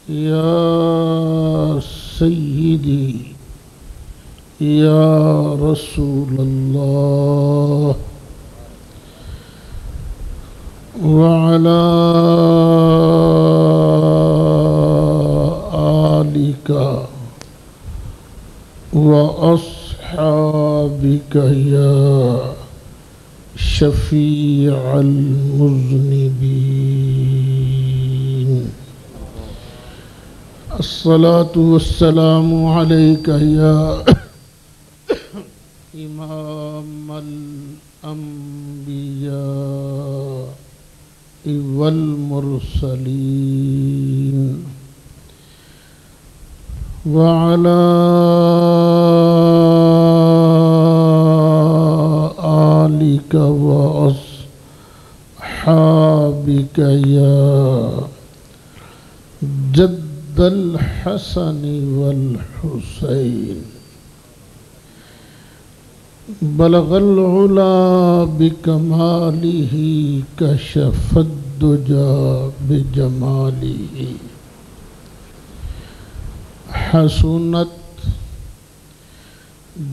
یا سیدی یا رسول اللہ وعلی آلک وأصحابك يا شفيع المذنبين الصلاة والسلام عليك يا إمام الأنبياء والمرسلين وعلى آلك وأصحابك يا جد الحسن والحسين بلغ العلا بكماله كشف الدجى بجماله حسنت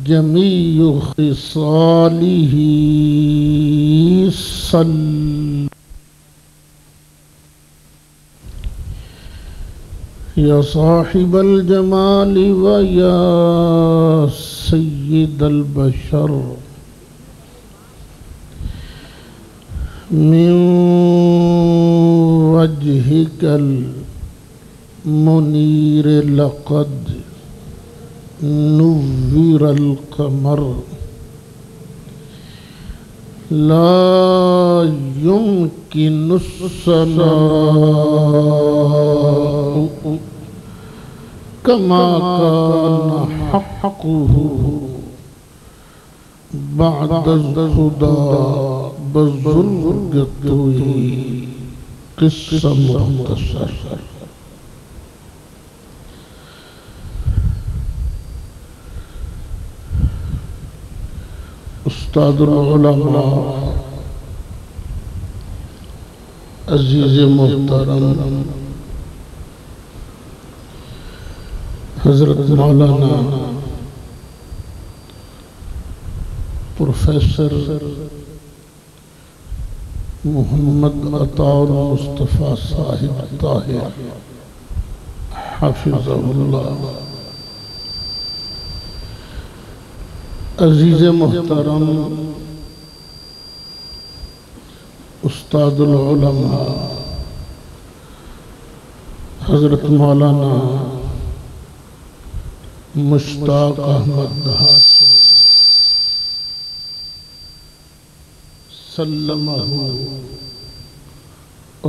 جميع خصاله يا صاحب الجمال ويا سيد البشر من وجهك المنير لقد نور القمر لا يمكن الصلاة كما كان حقه بعد الهدى بزرگته قصة مختصر استاد العلماء عزیز محترم حضرت مولانا پروفیسر محمد عطاء المصطفیٰ صاحب طاہر حافظہ اللہ، عزیز محترم استاد العلماء حضرت مولانا مشتاق احمد ہاشمی سلمہ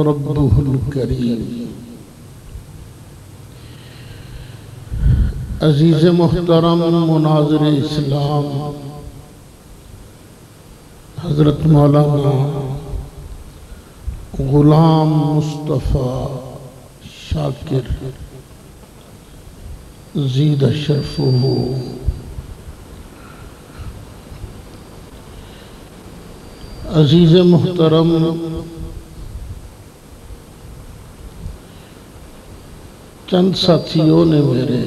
ربہ الکریم، عزیز محترم مناظر اسلام حضرت مولانا غلام مصطفیٰ شاکر زید شرفہ، عزیز محترم چند ساتھیوں نے میرے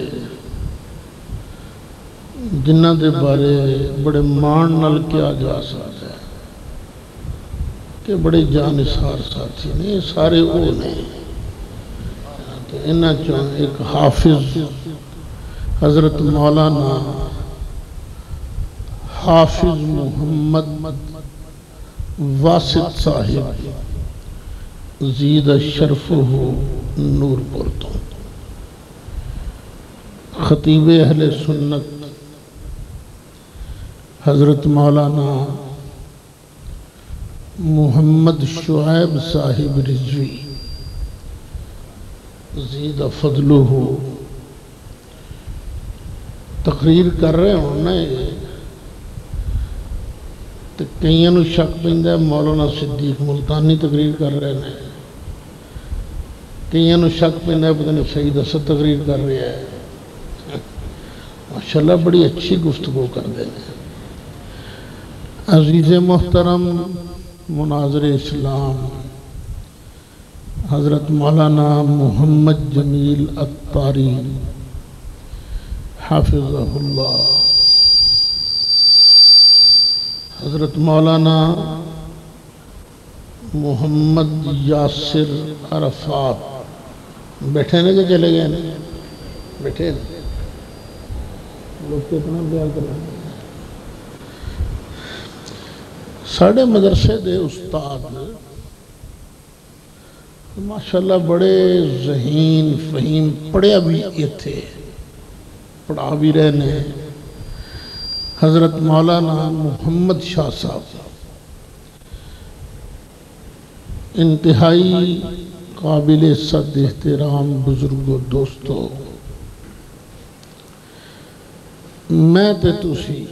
جنہ دے بارے بڑے مان نال کیا جا سکتا ہے کہ بڑے جانسار ساتھی نے، یہ سارے وہ نے، تو انہاں چوں ایک حافظ حضرت مولانا حافظ محمد واسط صاحب زید شرفہ نور پور تو خطیب اہل سنت حضرت مولانا محمد شعیب صاحب رضوی زید فضلہ تقریر کر رہے ہونا ہے، تو کئیوں نو شک پیندا ہے مولانا صدیق ملتانی تقریر کر رہے ہیں، کئیوں نو شک پیندا ہے پتہ نہیں سعید اسد تقریر کر رہے ہیں۔ ماشاءاللہ بڑی اچھی گفتگو کر دے ہیں۔ عزیز محترم مناظر اسلام حضرت مولانا محمد جمیل عطاری حافظہ اللہ، حضرت مولانا محمد یاسر عرفات بیٹھے نا کہ چلے گئے نا؟ بیٹھے لوگ کتنا بیان کر رہے ہیں۔ ساڑھے مدرسے دے استاد ماشاءاللہ بڑے ذہین فہیم، پڑھیا بھی یہ تھے، پڑھا بھی رہنے۔ حضرت مولانا محمد شاہ صاحب انتہائی قابل صد احترام بزرگ و دوستو، میں تے تسی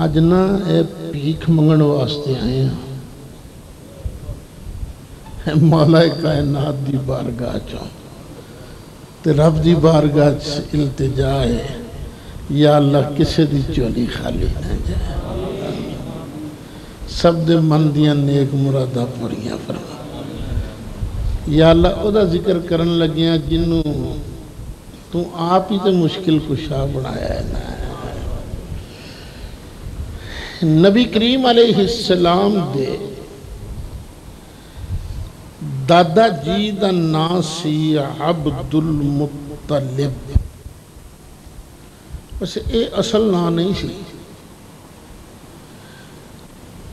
آج نا اے پیک منگن واسطے آئے ہیں مولا کائنات دی بارگاہ چوں تے رب دی بارگاہ چ التجا ہے، یا اللہ کسے دی چولی خالی نہ جائے، سب دے من دیاں نیک مرادہ پوریاں فرما۔ یا اللہ او دا ذکر کرن لگیاں جنوں تو آپ ہی تے مشکل کشا بنایا ہے نا۔ نبی کریم علیہ السلام دے دادا جی دا نام سی عبد المطلب، بس اے اصل نام نہیں سی،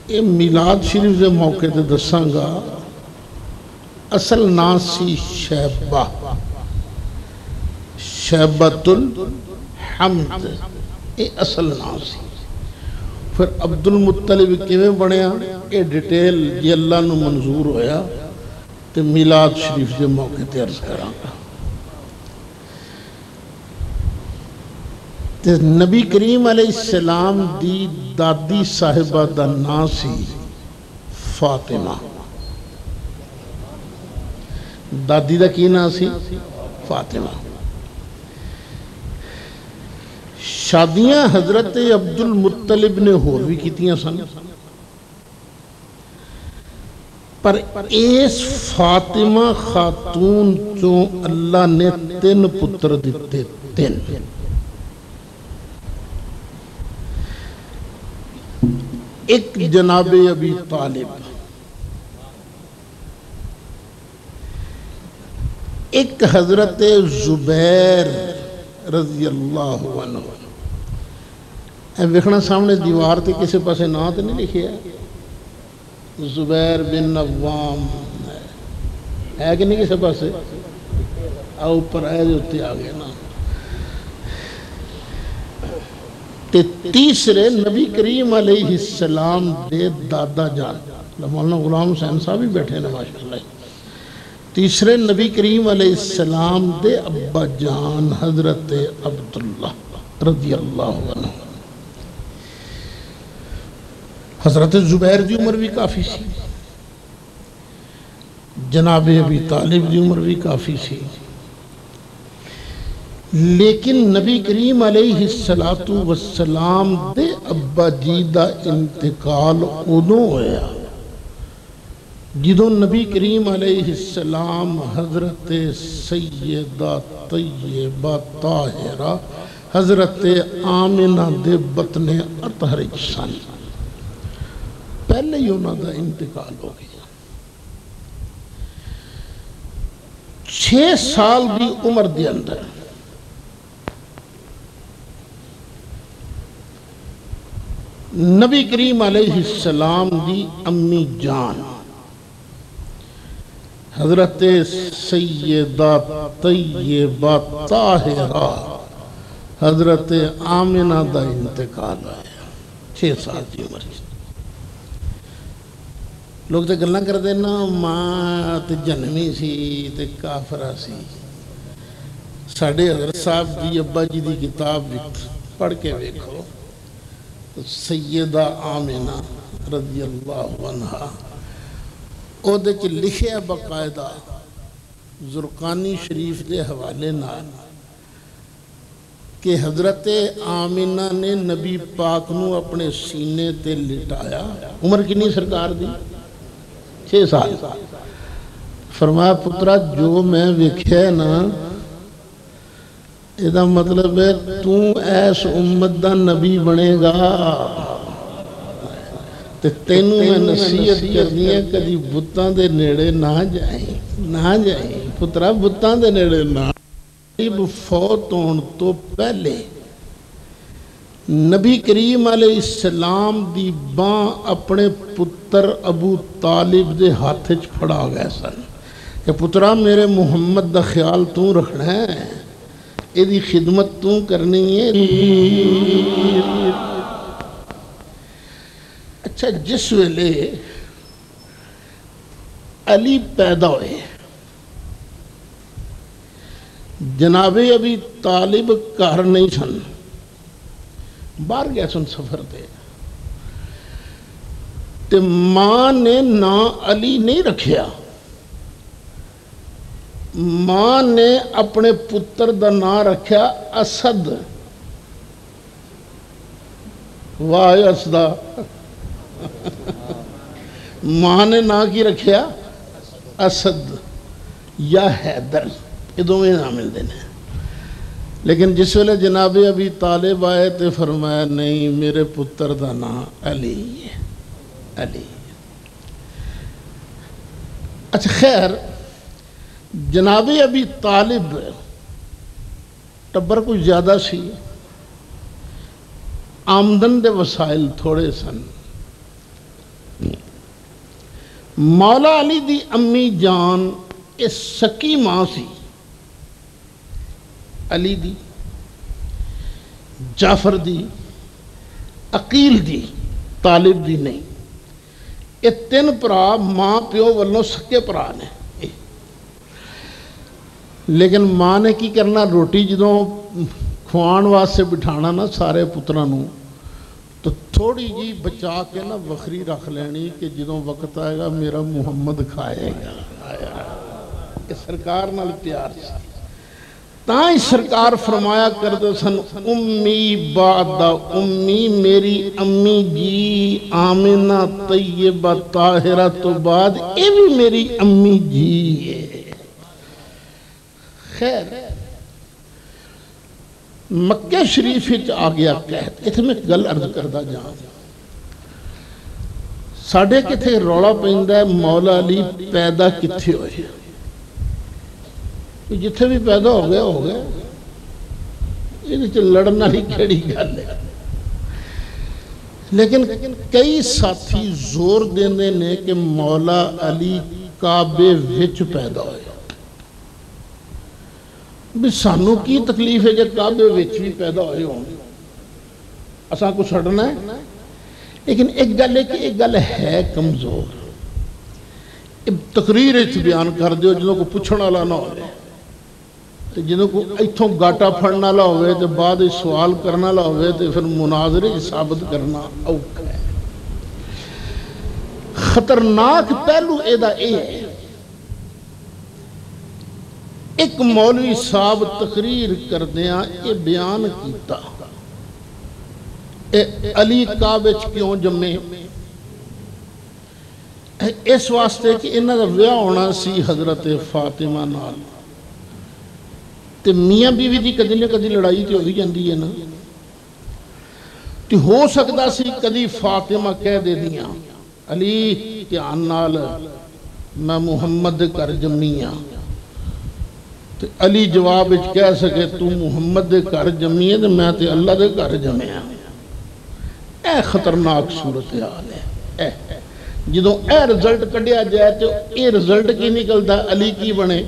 اے میلاد شریف دے موقع تے دساں گا، اصل نام سی شیبہ، شیبۃ الحمد، اے اصل نام سی۔ پھر عبد المطلب کیویں بنیا اے ڈیٹیل یہ اللہ نو منظور ہویا تے میلاد شریف دے موقع تے عرض کراں گا۔ تے نبی کریم علیہ السلام دی دادی صاحبہ دا نام سی فاطمہ، دادی دا کی نام سی فاطمہ۔ شادیاں حضرت عبد المطلب نے ہور بھی کیتیاں سن، پر اس فاطمہ خاتون چوں اللہ نے 3 پتر دیتے، 3۔ ایک جناب ابی طالب، ایک حضرت زبیر رضی اللہ عنہ۔ اے ویکھنا سامنے دیوار تے کسے پاسے نام تے نہیں لکھیا، زبیر بن عوام ہے کہ نہیں کسے پاسے؟ اوپر آئے دے اتے آ گئے نا۔ تے تیسرے نبی کریم علیہ السلام دے دادا جان، مولانا غلام حسین صاحب بھی بیٹھے ہیں ماشاءاللہ، تیسرے نبی کریم علیہ السلام دے ابا جان حضرت عبداللہ رضی اللہ عنہ۔ حضرت زبیر دی عمر بھی کافی سی، جناب ابی طالب دی عمر بھی کافی سی، لیکن نبی کریم علیہ السلام دے ابا جی دا انتقال ادوں ہویا جدوں نبی کریم علیہ السلام حضرت سیدہ طیبہ طاہرہ حضرت آمنہ دے بطن اطہر سن، پہلے ہی انہوں دا انتقال ہو گیا۔ 6 سال دی عمر دے اندر نبی کریم علیہ السلام دی امی جان حضرت سیدہ طیبہ طاہرہ حضرت آمنہ دا انتقال آیا 6 سال دی عمر۔ لوگ تے گلاں کر دینا ماں تے جنمی سی تے کافرہ سی، ساڑھے حضرت صاحب دی ابا جی دی کتاب پڑھ کے ویکھو، سیدہ آمنہ رضی اللہ عنہ او دے چ لکھیا باقاعدہ زرقانی شریف دے حوالے نال کہ حضرت آمینہ نے نبی پاک نو اپنے سینے تے لٹایا. عمر کنی سرکار دی؟ 6 سال. فرمایا پترا جو میں ویکھیا نا یہ مطلب ہے تو ایس امت دا نبی بنے گا. تے تینوں میں نصیحت کرنی ہے کدی بتاں دے نیڑے نہ جائیں پترا بتاں دے نیڑے نہ. فوت ہون تو پہلے نبی کریم علیہ السلام دی باں اپنے پتر ابو طالب دے ہاتھ وچ پھڑا گئے سن کہ پترا میرے محمد دا خیال تو رکھنا ہے یہ دی خدمت تو کرنی ہے. اچھا جس ویلے علی پیدا ہوئے جناب ابی طالب گھر نہیں سن باہر گئے سن سفر تے ماں نے نا علی نہیں رکھیا. ماں نے اپنے پتر دا نا رکھیا اسد. واہ اسدا. ماں نے نا کی رکھیا اسد یا حیدر. یہ دونوں نام ملتے ہیں. لیکن جس ویلے جناب ابی طالب آئے تو فرمایا نہیں میرے پتر دا نام علی ہے. علی. اچھا خیر جناب ابی طالب ٹبر کچھ زیادہ سی آمدن دے وسائل تھوڑے سن. مولا علی دی امی جان اس سکی ماں سی علی دی جعفر دی عقیل دی طالب دی نہیں. یہ 3 پرا ماں پیو والوں سکے پرا نے. لیکن ماں نے کی کرنا روٹی جدوں کھوان واسطے بٹھانا نا سارے پترانوں تو تھوڑی جی بچا کے نا وکھری رکھ لینی کہ جدوں وقت آئے گا میرا محمد کھائے گا. کہ سرکار نال پیار سی تاں سرکار فرمایا کردے سن امی بعد امی میری امی جی آمنہ طیبہ طاہرہ تو بعد اے بھی میری امی جی ہے. خیر مکہ شریف آ گیا قحط. اتنے میں گل عرض کردہ جاؤں ساڑھے کتھے روڑا پہندہ ہے مولا علی پیدا کتھے ہوئے. جتھے بھی پیدا ہو گیا یہ لڑنا ہی کھڑی گل ہے. لیکن کئی ساتھی زور دینے نے کہ مولا علی کعبے وچ پیدا ہوئے. بھی سانو کی تکلیف ہے جب کعبے وچ بھی پیدا ہوئے ہوں اساں کو چھڑنا ہے. لیکن ایک گل ہے کہ ایک گل ہے کمزور. تقریر اس بیان کر دیو جنہوں کو پوچھنا والا نہ ہوئے جنہوں کو ایتھوں گاٹا پھڑنا لا ہوئے تو بعد سوال کرنا لا ہوئے تو پھر مناظرے ثابت کرنا اوکھا ہے. خطرناک پہلو ایدہ اے ہے ایک مولوی صاحب تقریر کر دیا یہ بیان کیتا علی کعبے کیوں جمے اس واسطے کہ انہاں دا ویاہ ہونا سی حضرت فاطمہ نال تے میاں بیوی دی کدی نہ کدی لڑائی تے ہوئی جاندی ہے نا. تے ہو سکتا سی کدی فاطمہ کہہ دے دیاں علی کے نال میں محمد کر جمیاں تے علی جواب وچ کہہ سکے تو محمد دے کر جمیاں تے میں تے اللہ دے کر جمیاں. اے خطرناک صورتحال ہے. جدوں اے رزلٹ کڈیا جائے تو اے رزلٹ کی نکلتا علی کی بنے.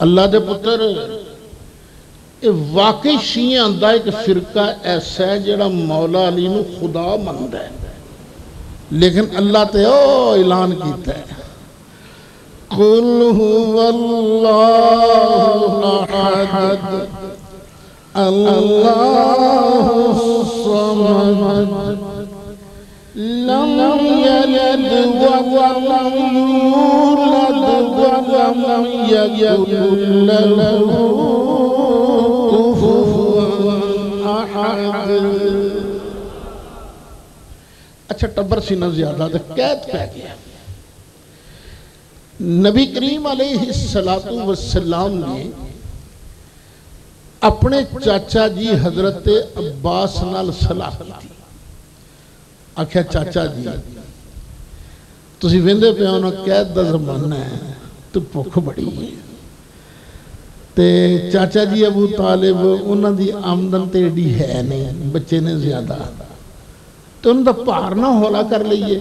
اللہ دے پتر واقعی شیعہ اندہ ایک فرقہ ایسا ہے جڑا مولا علی نو خدا مند ہے لیکن اللہ تے اعلان کیتا ہے قل هو اللہ احد اللہ الصمد لم يلد ولم يولد ولم لم يكن له كفوا أحد. اچھا ٹبر سی نہ زیادہ تو قید پہ گیا. نبی کریم علیہ السلام نے اپنے چاچا جی حضرت عباس نال صلاح کی. آکھیا چاچا جی تسی ویندے پہ ہونا قید دا زمانہ ہے تو بھوک بڑی ہے تے چاچا جی ابو طالب انہاں دی آمدن تے ایڈی ہے نہیں, بچے نے زیادہ, تو انہوں دا پار نہ ہولا کر لئیے.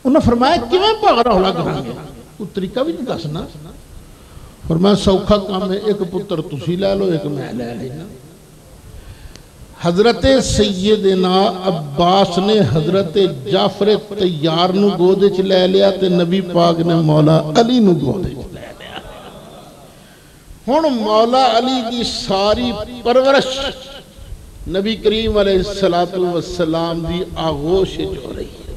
انہوں نے فرمایا کیویں پار ہولا کریں گے, کوئی طریقہ بھی نہیں دسنا. فرمایا سوکھا کام ہے, ایک پتر تسی لے لو ایک میں لے لینا. حضرت سیدنا عباس نے حضرت جعفر طیار نو گودے چ لے لیا تے نبی پاک نے مولا علی نو گودے چ لے لیا. ہن مولا علی دی ساری پرورش نبی کریم علیہ السلام دی آغوش جو رہی ہے.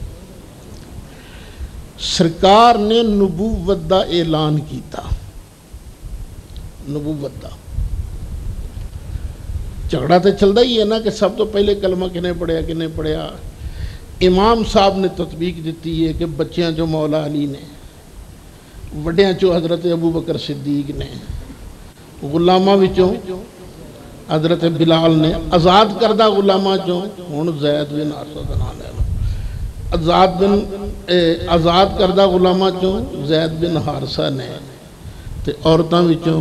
سرکار نے نبوت دا اعلان کیتا. نبوت دا جھگڑا تو چلتا ہی ہے نا کہ سب تو پہلے کلمہ کنے پڑھیا. امام صاحب نے تطبیق دیتی ہے کہ بچیاں جو مولا علی نے, وڈیاں چو حضرت ابو بکر صدیق نے, غلامہ وچوں حضرت بلال نے, آزاد کردہ غلامہ چوں ہن زید بن حارثہ دا نام لے لو, آزاد کردہ غلامہ چوں زید بن حارثہ نے, تے عورتاں وچوں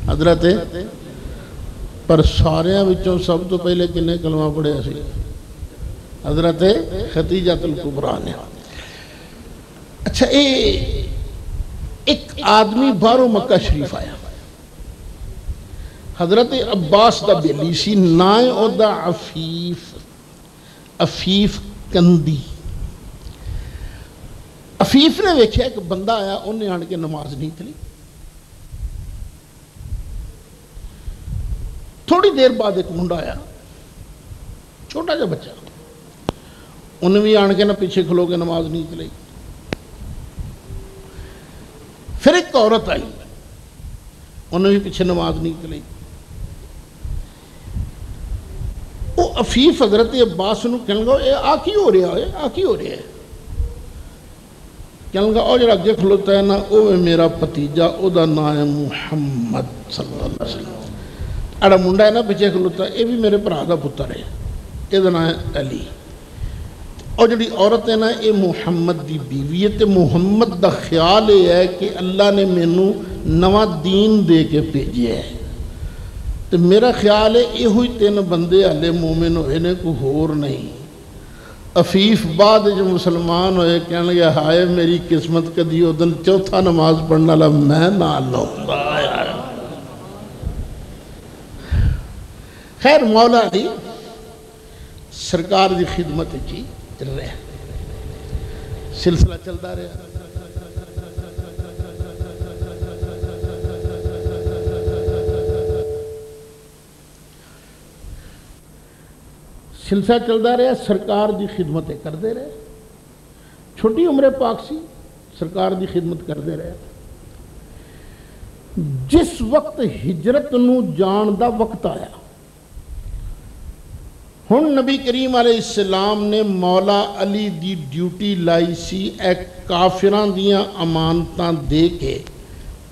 حضرت, پر ساریاں وچوں سب تو پہلے کنے کلمہ پڑھے سی حضرت خدیجہ الکبریٰ نے. اچھا ایک آدمی باہروں مکہ شریف آیا, حضرت عباس دا بیلی سی, نائیں او دا عفیف کندی. عفیف نے ویکھیا ایک بندہ آیا, انہیں آن کے نماز نہیں کھلی. تھوڑی دیر بعد ایک منڈا آیا, چھوٹا جا بچہ, انہیں بھی آن کے نہ پیچھے کھلو کے نماز نہیں چلی. پھر ایک عورت آئی, انہیں بھی پیچھے نماز نہیں چلی. وہ عفیف حضرت عباس نو کہنے لگا اے آ کی ہو رہا ہے, آ کی ہو رہا ہے. کہنے لگا او جڑا اگے کھلوتا ہے نا او میرا بھتیجا, او دا نام ہے محمد صلی اللہ علیہ وسلم. اڑا منڈا ہے نا پیچھے کھلوتا ہے, یہ بھی میرے بھرا دا پتر ہے, یہ دا نام ہے علی. اور جڑی عورت ہے نا یہ محمد دی بیوی ہے. تے محمد دا خیال یہ ہے کہ اللہ نے مینوں نواں دین دے کے بھیجیا ہے, تے میرا خیال ہے یہ ہوئی 3 بندے ہلے مومن ہوئے نے, کوئی ہور نہیں. عفیف بعد جو مسلمان ہوئے کہنے لگا ہائے میری قسمت کدی او دن چوتھا نماز پڑھنا لا میں نہ لوں گا. خیر مولا علی سرکار دی خدمت جی رہے, سلسلہ چلتا رہا. سلسلہ چلتا رہا, سرکار دی خدمتیں کرتے رہے. چھوٹی عمر پاک سی, سرکار دی خدمت کرتے رہے. جس وقت ہجرت نو جان دا وقت آیا, ہن نبی کریم علیہ السلام نے مولا علی دی ڈیوٹی لائی سی ایک کافران دیاں امانتاں دے کے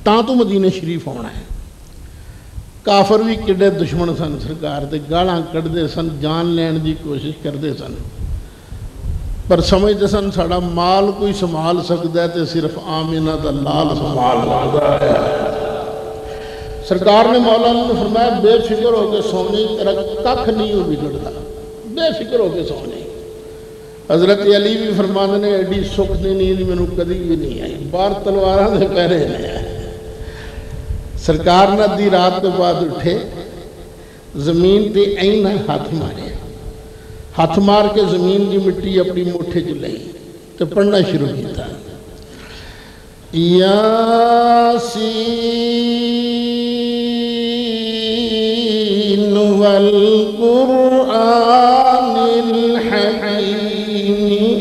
تاں تو مدینہ شریف ہونا ہے. کافر بھی کڑے دشمن سن سرکار دے, گالاں کڑدے سن, جان لین دی کوشش کردے سن, پر سمجھتے سن ساڑا مال کوئی سنبھال سکتا ہے تے صرف آمینہ دا لال سنبھال سکتا ہے. سرکار نے مولا نے فرمایا بے فکر ہو کے سونے, تیرا ککھ نہیں ہو بگڑتا, بے فکر ہو کے سونے. حضرت علی بھی فرمانے نے ایڈی سکھ دی نیند میں کدی بھی نہیں آئی, بار تلواراں دے پیرے نے آئے. سرکار نے دی رات کے بعد اٹھے, زمین تے این ہاتھ مارے, ہاتھ مار کے زمین کی مٹی اپنی موٹھے چ لئی تے پڑھنا شروع کیتا. یاسین والقرآن الحکیم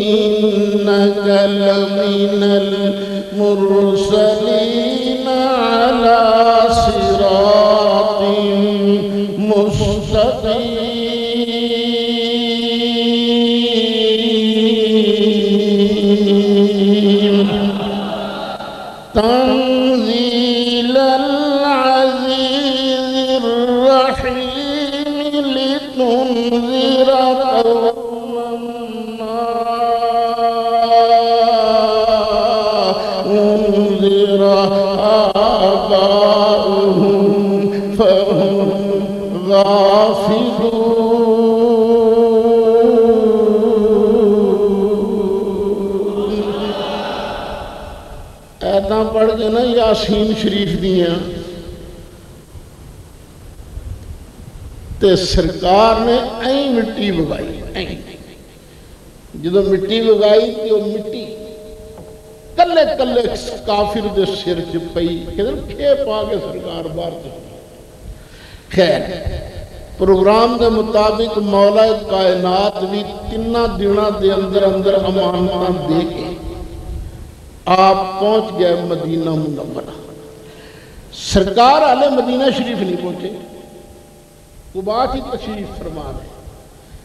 انک لمن المرسلین المستقيم تنزيل العزيز الرحيم لتنذر قوما ما أنذر آباؤهم فهم غافلون. ایتاں پڑھ کے نا یاسین شریف دیاں تے سرکار نے این مٹی بگائی. جدو مٹی بگائی تے وہ مٹی کلے کلے کافر دے سر چ پئی کھے پا کے سرکار باہر چ. خیر پروگرام دے مطابق مولا کائنات بھی 3 دنوں دے اندر اندر امانتاں دے کے آپ پہنچ گئے مدینہ منورہ. سرکار آلے مدینہ شریف نہیں پہنچے، قباء کی تشریف فرما دے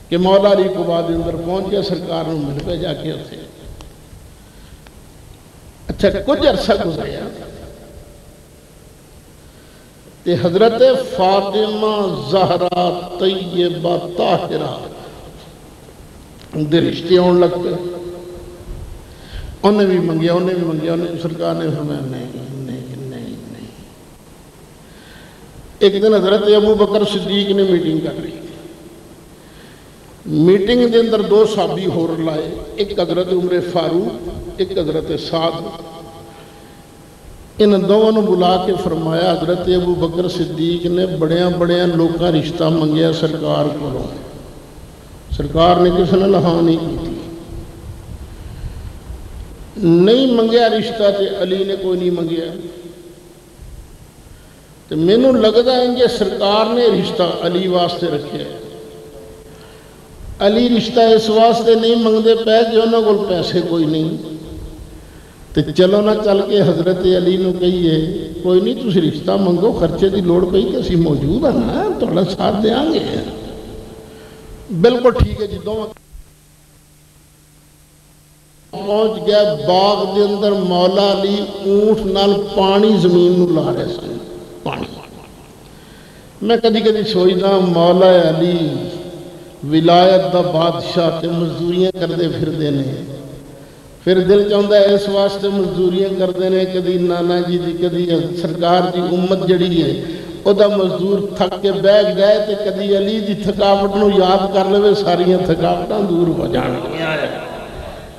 کہ مولا علی قباء دے اندر پہنچ گیا. سرکار نے مل پہ جا کے اسے اچھا کچھ عرصہ گزریا تے حضرت فاطمہ زہرا طیبہ طاہرہ دے رشتے آن لگ پہ. انہیں بھی منگیا سرکار نے فرمایا نہیں. ایک دن حضرت ابو بکر صدیق نے میٹنگ کر رہی. میٹنگ دے اندر 2 صحابی ہور لائے، ایک حضرت عمر فاروق ایک حضرت سعد. ان دونوں بلا کے فرمایا حضرت ابو بکر صدیق نے بڑیاں لوکاں رشتہ منگیا سرکار کو. سرکار نے کس نے لہا نہیں کی تھی. نہیں منگیا رشتہ تے علی نے کوئی نہیں منگیا. تو میں نو لگتا ہے کہ سرکار نے رشتہ علی واسطے رکھے. علی رشتہ اس واسطے نہیں منگتے پے کہ انہوں کو پیسے کوئی نہیں. تو چلو نہ چل کے حضرت علی نو کہیے کوئی نہیں تسی رشتہ منگو، خرچے دی لوڑ پئی کہ اسی موجود ہیں نا تھوڑا ساتھ دے آنگے. بالکل ٹھیک ہے جی. دونوں پہنچ گیا باغ دے اندر. مولا علی اونٹ نال پانی زمین نو لا رہے سن. پانی میں کدی سوچدا مولا علی ولایت دا بادشاہ تے مزدوریاں کردے پھردے نے. پھر دل چاہتا ہے اس واسطے مزدوریاں کردے نے کدی نانا جی دی کدی سرکار دی امت جڑی ہے او دا مزدور تھک کے بیٹھ گئے تے کدی علی دی تھکاوٹ نو یاد کر لے ساریاں تھکاوٹاں دور ہو جانگیاں.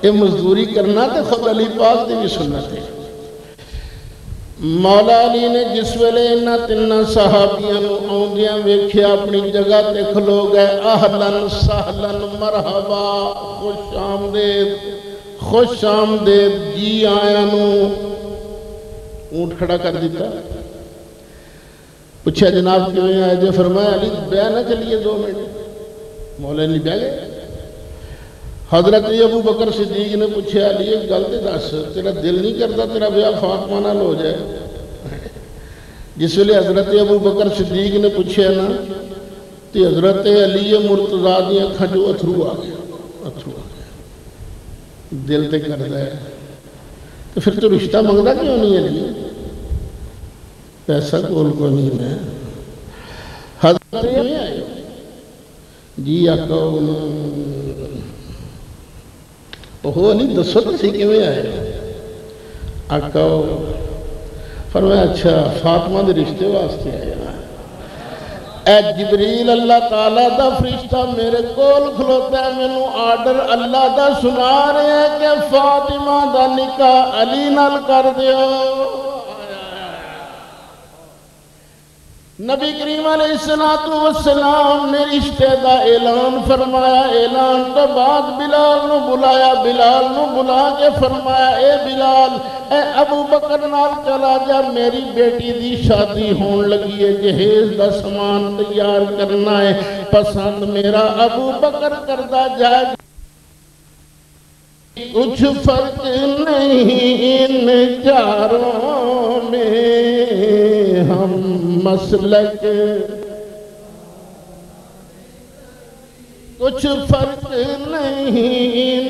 یہ مزدوری کرنا تے خود علی پاک دی بھی سنت ہے. مولا علی نے جس ویلے انہاں 3 صحابیاں نو آندیاں ویکھیا اپنی جگہ تے کھلو گئے. اہلن سہلن مرحبا، خوش آمدید جی آیا نو. اونٹ کھڑا کر دیتا. پوچھا جناب کیوں آئے جو؟ فرمایا علی بیع نہ چلیے 2 منٹ. مولا علی بیع گئے. حضرت ابو بکر صدیق نے پوچھا علی ایک گل تے دس تیرا دل نہیں کرتا تیرا بیعہ فاطمہ نال ہو جائے؟ جس ویلے حضرت ابو بکر صدیق نے پوچھا نا تے حضرت علی مرتضیٰ دی اکھاں جو اتھرو آ گیا. دل تے کرتا ہے تو پھر تو رشتہ منگتا کیوں نہیں علی؟ پیسہ کول کو نہیں میں. حضرت میں آئے جی آقا وہ نہیں دسو تسی کیویں آئے؟ آقا فرمایا اچھا فاطمہ دے رشتے واسطے آیا. اے جبریل اللہ تعالیٰ دا فرشتہ میرے کول کھلوتا ہے میں نو آرڈر اللہ دا سنا رہے ہیں کہ فاطمہ دا نکاح علی نال کر دیو. نبی کریم علیہ السلام نے رشتے دا اعلان فرمایا. اعلان تو بعد بلال نو بلایا. بلال نو بلا کے فرمایا اے بلال اے ابو بکر نال چلا جا میری بیٹی دی شادی ہون لگی ہے جہیز دا سامان تیار کرنا ہے. پسند میرا ابو بکر کردہ جائے کچھ فرق نہیں ان چاروں میں ہم مسلک کچھ فرق نہیں.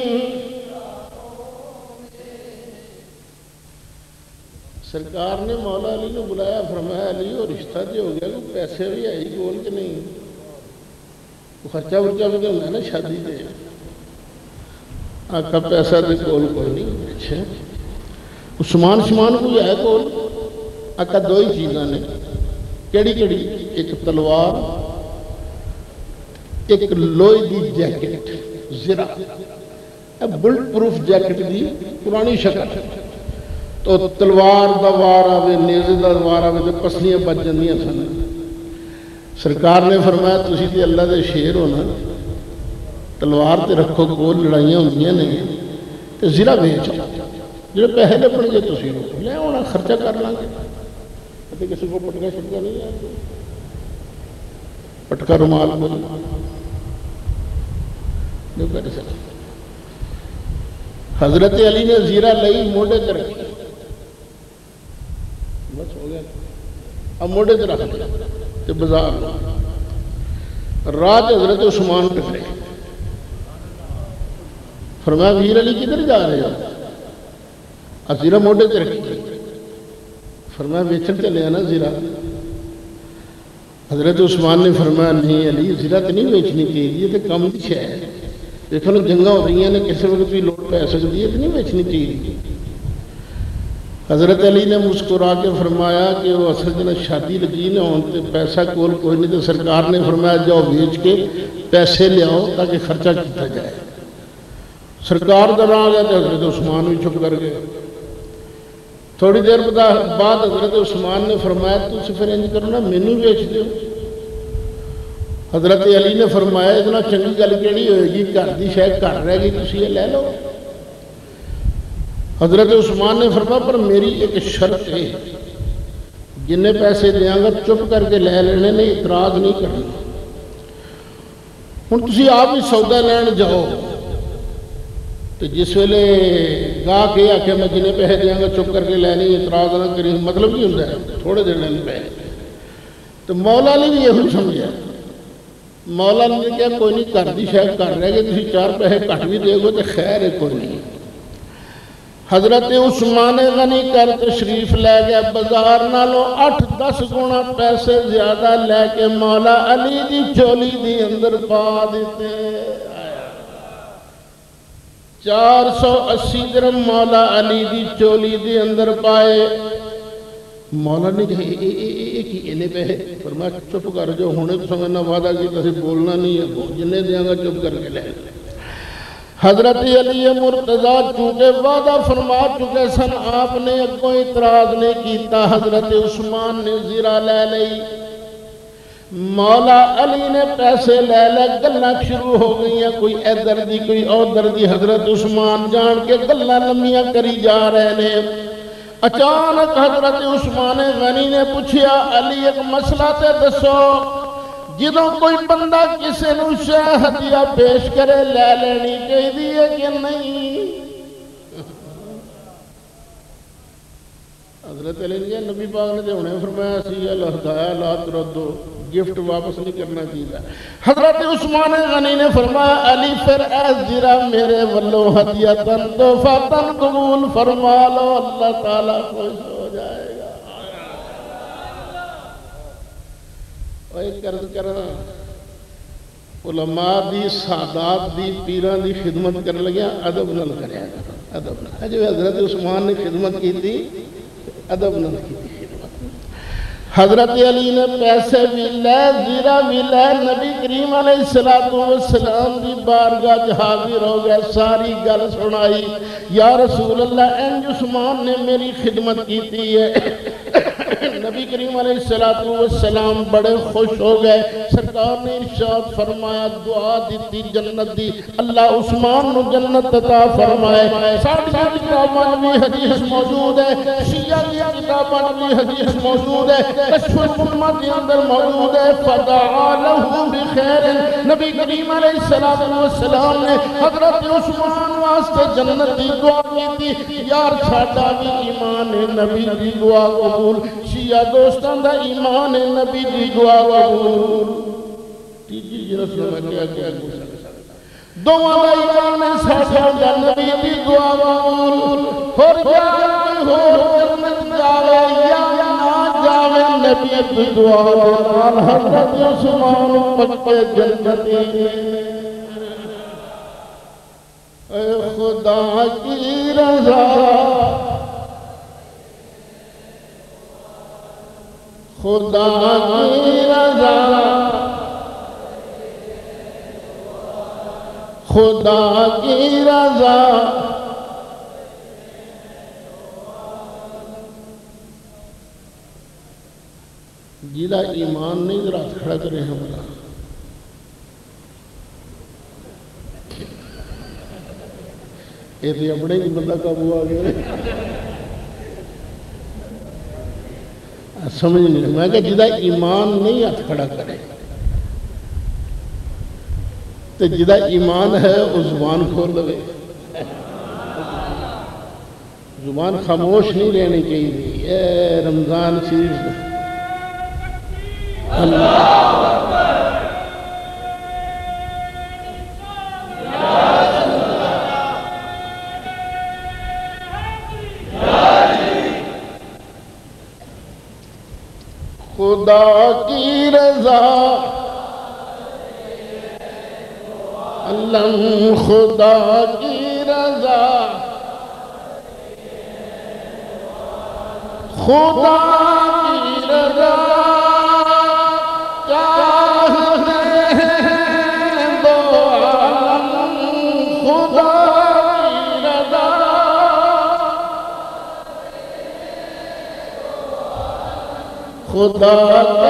سرکار نے مولا علی نے بلایا، فرمایا علی وہ رشتہ جو ہو گیا کوئی پیسے بھی آئی بول کے نہیں، خرچہ ورچہ بھی ہوتا ہے نا شادی دے. آقا پیسہ دے کول کوئی نہیں. اچھا عثمان شمان کوئی ہے کول؟ آقا دو ہی چیزاں نے. کیڑی کیڑی؟ ایک تلوار، ایک لوہے دی جیکٹ زرہ، بلٹ پروف جیکٹ دی پرانی شکل. تو تلوار دا وار آوے، نیزے دا وار آوے تو پسلیاں بچ جاندیاں سن. سرکار نے فرمایا تسی تے اللہ دے شیر ہونا، تلوار تے رکھو کول، لڑائیاں ہوندیاں نے تے زرہ بیچ جڑے پیسے لبن گے تسی لے ہونا، خرچہ کر لیں گے. تے کسی کو پٹکا شٹکا نہیں ہے، پٹکا رومال بول نہیں کر سکتے. حضرت علی نے زیرہ لئی موڑے تے رکھی، بس ہو گیا. اب موڑے تے رکھ دیا تے بازار رات حضرت عثمان ٹکرے. فرمایا ویر علی کدھر جا رہے ہو؟ زیرہ موڑے تے رکھی. فرمایا بیچن چلے نا زیرہ. حضرت عثمان نے فرمایا نہیں علی زیرہ تو نہیں بیچنی چاہیے، یہ تو کم کی شے ہے. دیکھو نا جنگاں ہو رہی ہیں نے کسی وقت بھی لوٹ پہ سکتی ہے تو نہیں بیچنی چاہیے. حضرت علی نے مسکرا کے فرمایا کہ وہ اصل جنہ شادی لگی نہ ہوں پیسہ کول کوئی نہیں. تو سرکار نے فرمایا جاؤ بیچ کے پیسے لے آؤ تاکہ خرچہ کیتا جائے. سرکار در آ گیا تو حضرت عثمان بھی چھپ کر گئے. تھوڑی دیر بعد حضرت عثمان نے فرمایا تو پھر انج کرو نا مینوں بیچ دیو. حضرت علی نے فرمایا اتنا چنگی گل کیڑی ہوئے گی، گھر دی شے گھر رہ گئی، تسی یہ لے لو. حضرت عثمان نے فرمایا پر میری ایک شرط ہے، جنہیں پیسے دیاں گا چپ کر کے لے لینے نہیں، اعتراض نہیں کرنا. ہن تسی آپ ہی سودا لین جاؤ تو جس ویلے گاہ کے آکے میں جنہیں پیسے دیاں گا چپ کر کے لے نہیں، اعتراض نہ کریں. مطلب نہیں ہوتا ہے تھوڑے دیر لین پیسے. تو مولا علی بھی یہ سمجھا. مولا علی نے کہا کوئی نہیں، گھر دی شاید گھر رہ گئے، تسی چار پیسے کٹ بھی دے گو تو خیر ہے کوئی نہیں. حضرت عثمان غنی کر تشریف لے گیا بازار نالوں 8-10 گنا پیسے زیادہ لے کے مولا علی دی چولی دی اندر پا دیتے. 480 درہم مولا علی دی چولی دی اندر پائے. مولا نے کہا ایک ہی انہیں پہ فرمایا چپ کر جو ہونے تو سمجھنا وعدہ کی تسی بولنا نہیں ہے، جنہیں دیاں گا چپ کر کے لے. حضرت علی مرتضیٰ چونکہ وعدہ فرما چکے سن، آپ نے کوئی اعتراض نہیں کیتا. حضرت عثمان نے زیرہ لے لئی. مولا علی نے پیسے لے لے، گلہ شروع ہو گئی ہیں، کوئی ادھر دی کوئی ادھر دی. حضرت عثمان جان کے گلہ لمیاں کری جا رہے ہیں. اچانک حضرت عثمان غنی نے پوچھیا علی ایک مسئلہ تے دسو، جدوں کوئی بندہ کسی نو شے ہدیہ پیش کرے لے لینی چاہیے کہ نہیں؟ حضرت علی نے نبی پاک نے جو انہیں فرمایا سی الہدایہ لا تردو، گفٹ واپس نہیں کرنا چاہیے. حضرت عثمان غنی نے فرمایا علی پھر اے زیرہ میرے ولو ہدیتاً تحفۃً قبول فرما لو، اللہ تعالیٰ خوش ہو جائے گا. ایک کرد کرنا علماء دی، سادات دی، پیران دی خدمت کر لگیا ادب نہ کریا کرو. ادب نہ جو حضرت عثمان نے خدمت کی تھی ادب نہ کی تھی خدمت. حضرت علی نے پیسے بھی لے، زیرہ بھی لے، نبی کریم علیہ السلام دی بارگاہ حاضر ہو گئے، ساری گل سنائی. یا رسول اللہ انج عثمان نے میری خدمت کی تھی ہے. نبی کریم علیہ السلام بڑے خوش ہو گئے. سرکار نے ارشاد فرمایا دعا دیتی جنت دی، اللہ عثمان نو جنت عطا فرمائے. ساڑھی کتاباں بھی حدیث موجود ہے، شیعہ کی کتاباں بھی حدیث موجود ہے، کشف الامہ کے اندر موجود ہے. فدعا لہم بخیر، نبی کریم علیہ السلام نے حضرت عثمان واسطے جنت دی دعا کی تھی. یار ساڑھا بھی ایمان نبی دی دعا قبول، شیعہ دوستان دا ایمان نبی دی دعا قبول. تیجی جنس میں کیا کیا دعا نے ساڈا نبی دی دعا قبول ہور جاوے ہور جنت جاوے یا نہ جاوے نبی دی دعا نال حضرت عثمان پکے جنتی اے خدا کی رضا خدا کی رضا خدا کی رضا جیلا ایمان نہیں ذرا کھڑا کرے ہمارا یہ تو اپنے ہی بندہ قابو آ گیا سمجھ نہیں میں کہ جدا ایمان نہیں ہاتھ کھڑا کرے تو جدا ایمان ہے وہ زبان کھول لے زبان خاموش نہیں رہنی چاہیے اے رمضان شریف اللہ خدا کی رضا اللہ خدا کی رضا خدا کی رضا چاہتے ہیں دو عالم خدا کی رضا خدا چاہتا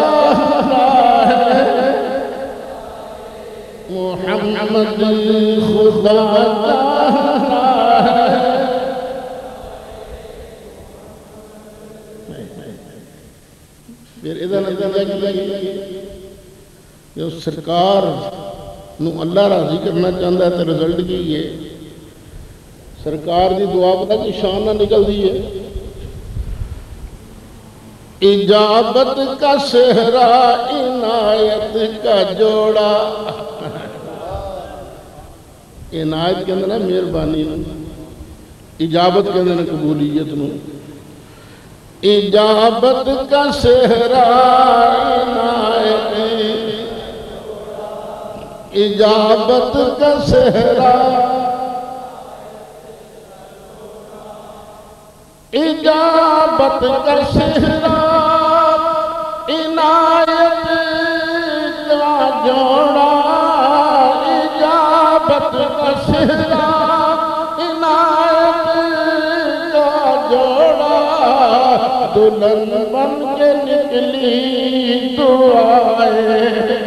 ہے محمد خدا چاہتا ہے پھر جو سرکار نو اللہ راضی کرنا چاہتا ہے تو رزلٹ کی ہے سرکار دی دعا پتہ کی شان نہ نکل دی ہے اجابت کا صحرا عنایت کا جوڑا عنایت کے اندر ہے مہربانی اجابت کے اندر قبولیت نو اجابت کا صحرا عنایت اجابت کا صحرا اجابت کا صحرا عنایت کا جوڑا اجابت کا صحرا عنایت کا جوڑا دلہن بن کے نکلی دعائیں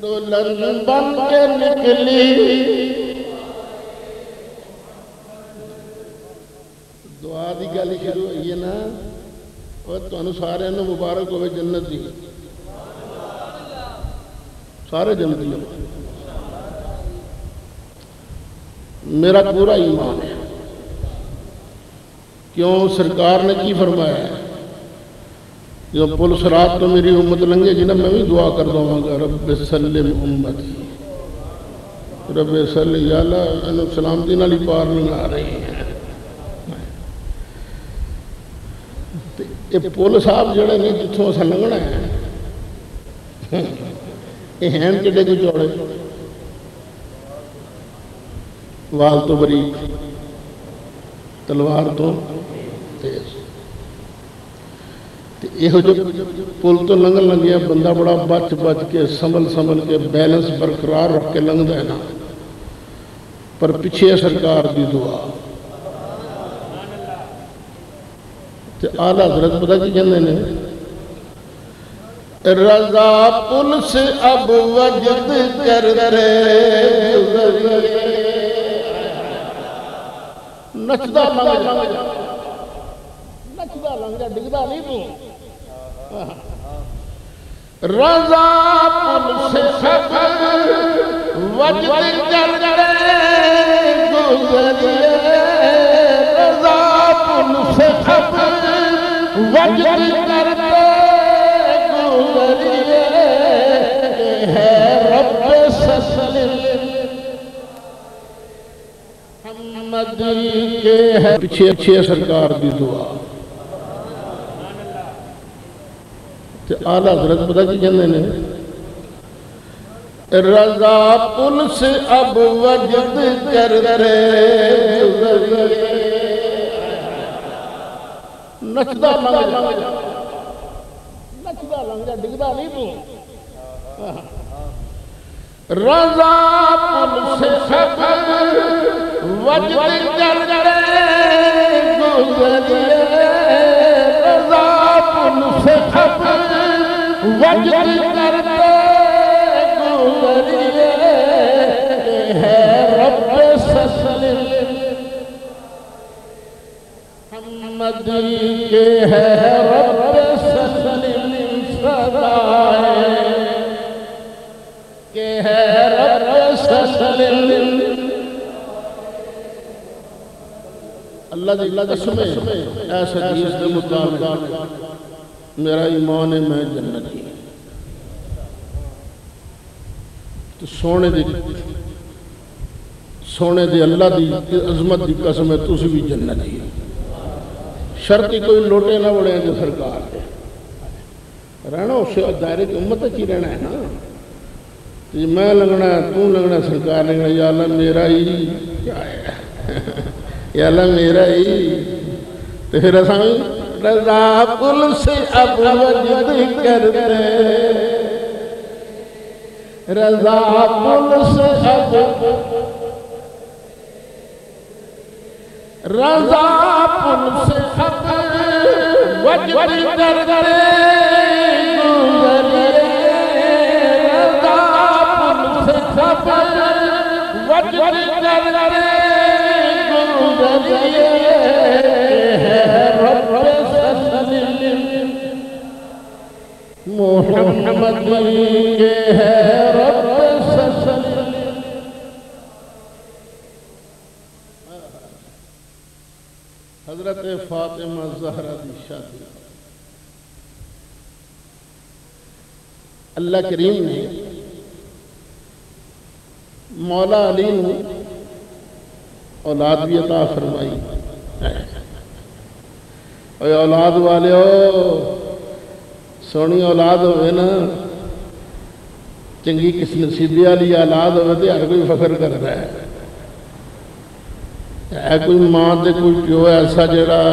دلہن بن کے نکلی دعا دی گل شروع ہوئی ہے نا اور تمہیں سارے نے مبارک ہوئے جنت دی سارے جنتی ہیں میرا پورا ایمان ہے کیوں سرکار نے کی فرمایا ہے جو پل صراط تو میری امت لنگے جنہیں میں بھی دعا کر دوں گا رب سلم امتی رب سلم یا اللہ انہوں سلامتی نالی پار لنگا رہی ہیں یہ پول صاحب جڑے نے جتوں اسا لنگنا ہے یہ ہیں کڈے کو چوڑے وال تو بریک تلوار تو تیز یہ جو پل تو لنگن لگیا بندہ بڑا بچ بچ کے سنبھل کے بیلنس برقرار رکھ کے لنگ دینا پر پیچھے سرکار دی دعا آلہ حضرت پتہ کی کہنے نے رضا پل سے اب وجد کر رہے نچدہ لنگ جا نچدہ لنگ جا ڈگدہ نہیں تو رضا پل سے اب وجد کر رہے گزریے رضا پل سے اب وجد کرتے گزریے ہے رب سسلم کے ہے پیچھے سرکار دی دعا تے آلہ حضرت پتہ کی کہندے نے رضا پل سے اب وجد کر رے نچدا لنگ جا ڈگدا نہیں تو رضا پل سے اب وجد کر رے گزریے رضا پل سے اب وجد کر رے گزریے ہے رب سسلم محمد کے ہے رب سسلم سرائے کہ ہے رب سسلم اللہ دی قسم ایسا حدیث کے مطابق میرا ایمان ہے میں جنتی تو سونے دی اللہ دی عظمت دی قسم ہے تو بھی جنتی ہے شرطی کوئی لوٹے نہ بڑے ہیں جو سرکار ہے رہنا اسے دائرے کی امت اچھی رہنا ہے نا میں لگنا ہے تو لگنا ہے سرکار لگنا ہے یا اللہ میرا ہی کیا ہے یا اللہ میرا ہی تو پھر اسامی رضا پل سے اب وجد کر دے رضا پل سے اب رضا پل سے اب وجد کر دے رضا پل سے اب وجد کر دے محمد کے ہے رب سسلم حضرت فاطمہ زہرہ دی شادی اللہ کریم نے مولا علی نے اولاد بھی عطا فرمائی اے اولاد والے ہو سونی اولاد ہوئے نا چنگی کس نصیبی والی اولاد ہوئے تو ہر کوئی فخر کرتا ہے کوئی ماں دے کوئی پیو ایسا جڑا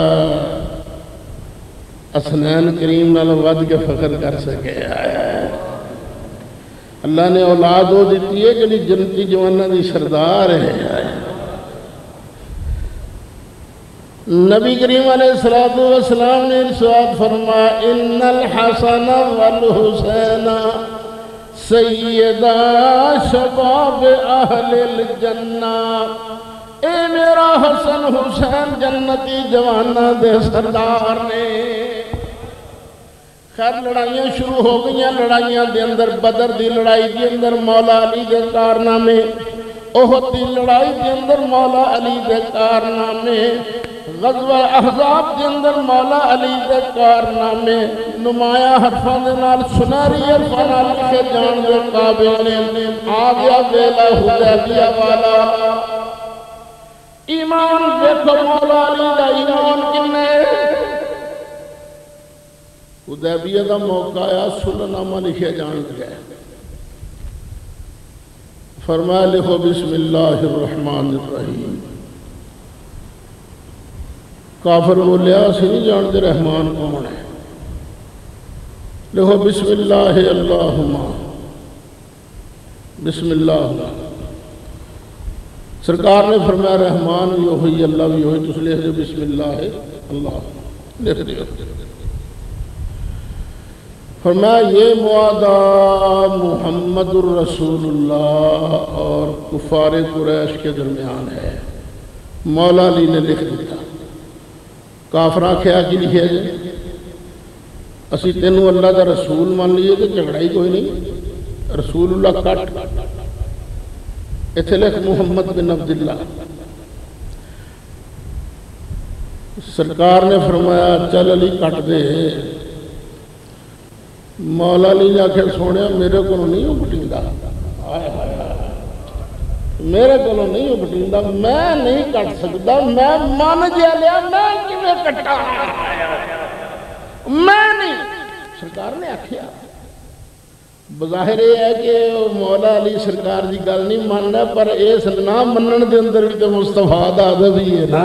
حسنین کریم نالوں ود کے فخر کر سکے اللہ نے اولاد ہو دیتی ہے کہ جنتی جوانہ دی سردار ہے نبی کریم علیہ السلام نے ارشاد فرمایا ان الحسن والحسین سیدہ شباب اہل الجنہ اے میرا حسن حسین جنتی جوانہ دے سردار نے خیر لڑائیاں شروع ہو گئیں لڑائیاں دے اندر بدر دی لڑائی دے اندر مولا علی دے کارنامے احد دی لڑائی دے اندر مولا علی دے کارنامے غزوہ احزاب کے اندر مولا علی دے کارنامے نمایاں حرفاں دے نال سنہری حرفاں نال لکھے جان دے قابل نے آ گیا ویلا حدیبیہ والا ایمان دیکھو مولا علی دا ایمان کنے حدیبیہ دا موقع آیا صلح نامہ لکھے جان دے فرمایا لکھو بسم اللہ الرحمن الرحیم کافر بولے اسی نہیں جانتے رحمان کون ہے لکھو بسم اللہ اللہم بسم اللہ سرکار نے فرمایا رحمان بھی ہوئی اللہ بھی ہوئی تو اس لئے بسم اللہ اللہ لکھ دیا فرمایا یہ معاہدہ محمد الرسول اللہ اور کفار قریش کے درمیان ہے مولا علی نے لکھ دیا کافرہ کیا کی لکھے جائے اسی تینوں اللہ دا رسول مان لیے کہ جھگڑائی کوئی نہیں رسول اللہ کٹ ایتھے لکھ محمد بن عبداللہ سرکار نے فرمایا چل علی کٹ دے مولا علی نے آخر سونے میرے کو نہیں ہو کٹیں گا میرے کو نہیں ہو بٹیندا، میں نہیں کٹ سکتا، میں من جا لیا میں کیویں کٹا، میں نہیں۔ سرکار نے آکھیا بظاہر یہ ہے کہ مولا علی سرکار دی گل نہیں مان رہا، پر اس نہ منن دے اندر بھی تو مصطفیٰ دا ادب ہی ہے نا۔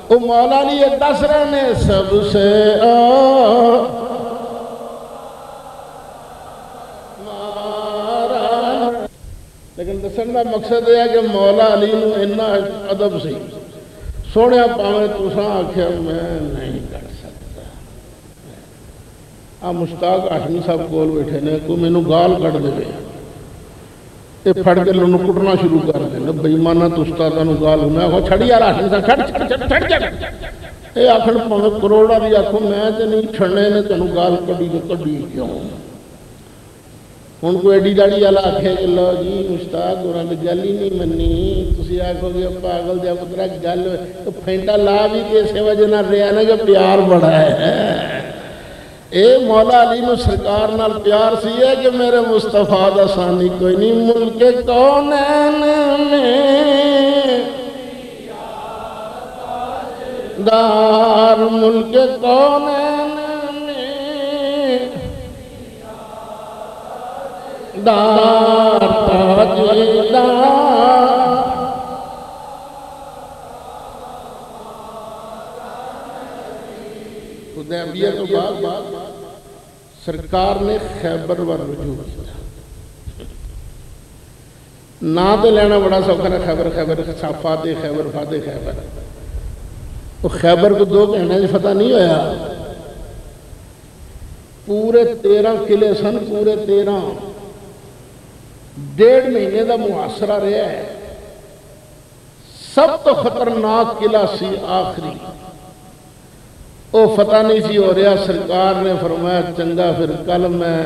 وہ مولا علی یہ دس رہے نے سب سے لیکن دسن کا مقصد یہ ہے کہ مولا علی نو اتنا ادب سی، سونے پاویں تساں آکھیا میں نہیں کر سکتا۔ مشتاق ہاشمی صاحب کول بیٹھے نے، کوئی مینوں گال کٹ دے، یہ پھڑ کے لوگوں کٹنا شروع کر دیں بےمانہ تو استاداں نوں گال، میں آخو چھڑ یار ہاشمی صاحب چھڑ یہ آخر پاویں کروڑا دی آخو میں تے نہیں چھڑنے نے تینوں گال کڈی تو کڈی کیوں۔ ہوں کوئی ایڈی داڑی والا آخے کہ لو جی مشتاق ہوراں دی گل ہی نہیں منی، تسی آخو گے پاگل دیا پترا گل پھینٹا لا بھی کہ اسی وجہ نہ رہا نا کہ پیار بڑا ہے۔ اے مولا علی نو سرکار نال پیار سی ہے کہ میرے مصطفیٰ دا ثانی کوئی نہیں، ملک کونین میں دار، ملک کونین دار تاجدار۔ حدیبیہ تو بعد سرکار نے خیبر ور رجوع کیا، نا تو لینا بڑا سوکھا ہے، خیبر خیبر فاتح خیبر فاتح خیبر، تو خیبر کو 2 مہینے سے فتح نہیں ہویا، پورے 13 قلعے سن، پورے 13 1.5 مہینے دا محاصرہ رہا ہے۔ سب تو خطرناک قلعہ سی آخری، وہ فتح نہیں سی ہو رہا۔ سرکار نے فرمایا چنگا پھر کل میں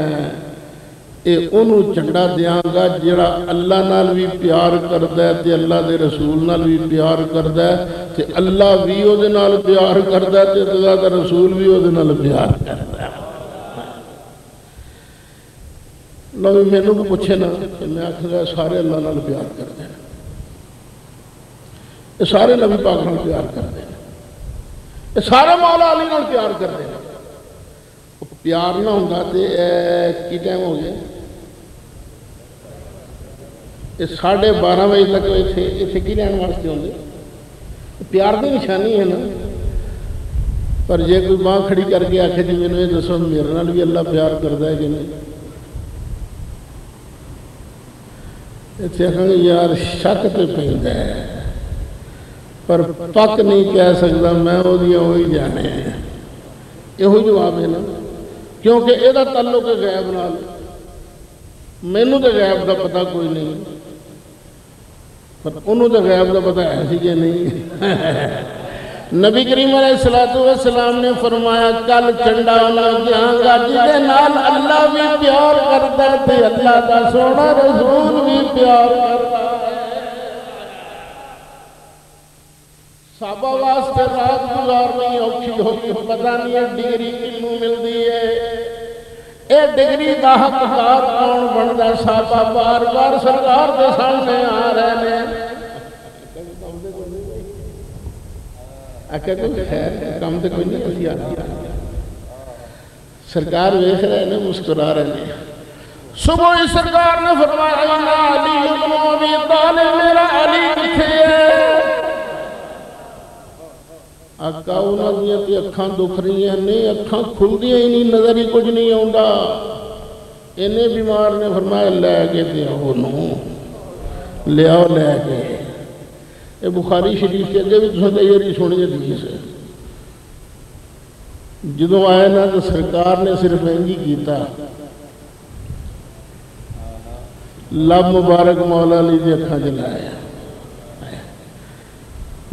انہوں جھنڈا دیاں گا جڑا اللہ نال بھی پیار کردا ہے تے اللہ دے رسول نال بھی پیار کردا ہے تے اللہ بھی او دے نال پیار کردا ہے تے اللہ دا رسول بھی او دے نال پیار کردا ہے۔ نبی مینوں کو پوچھے نا کہ میں آکھاں گا سارے اللہ نال پیار کرتے ہیں، یہ سارے نبی پاک نال پیار کرتے ہیں، یہ سارے مولا علی نال پیار کرتے ہیں۔ پیار نہ ہوندا تے کی ٹائم ہو گیا؟ یہ 12:30 بجے تک اتنے کی رہن واسطے ہوندے؟ پیار کی نشانی ہے نا۔ پر جے کوئی ماں کھڑی کر کے آکھے جی مینوں یہ دسو میرے نال بھی اللہ پیار کردا ہے کہ نہیں، اتنے آکھاں گے یار شک تے پیندا ہے، پر پک نہیں کہہ سکتا میں وہ وہی جانے ہیں۔ یہ جواب ہے نا، کیونکہ یہ تعلق ہے غیب نال، مینوں تو غیب دا پتہ کوئی نہیں، پر انہوں تو غیب دا پتہ ہے سی کہ نہیں۔ نبی کریم علیہ السلام نے فرمایا کل چنڈا لگیاں گا جدے نال اللہ بھی پیار کرتا ہے تے اللہ دا سونا رسول بھی پیار کرتا ہے۔ صحابہ واسطے رات گزارنی اوکھی ہوئی، پتہ نہیں ڈگری کنوں ملدی ہے، اے ڈگری دا حقدار کون بندا؟ صحابہ بار بار سرکار دے سامنے آ رہے ہیں، آکھا کوئی خیر کام تے کوئی نہیں کسی آتی، سرکار ویکھ رہے ہیں مسکرا رہے ہیں۔ صبح سرکار نے فرمایا علی ابن ابی طالب میرا علی کتھے ہے؟ آقا انہاں دیاں تے اکھاں دکھ رہی ہیں، نہیں اکھاں کھلدیاں ہی نہیں، نظر ہی کچھ نہیں آوندا۔ انہیں بیمار نے فرمایا لے کے دیا انہوں، لے آؤ لے کے۔ یہ بخاری شریف کے اگے بھی تساں تیاری سنی حدیث ہے، جدوں آئے نا تو سرکار نے صرف انجی کیتا، لب مبارک مولا علی دی اکھاں جلایا۔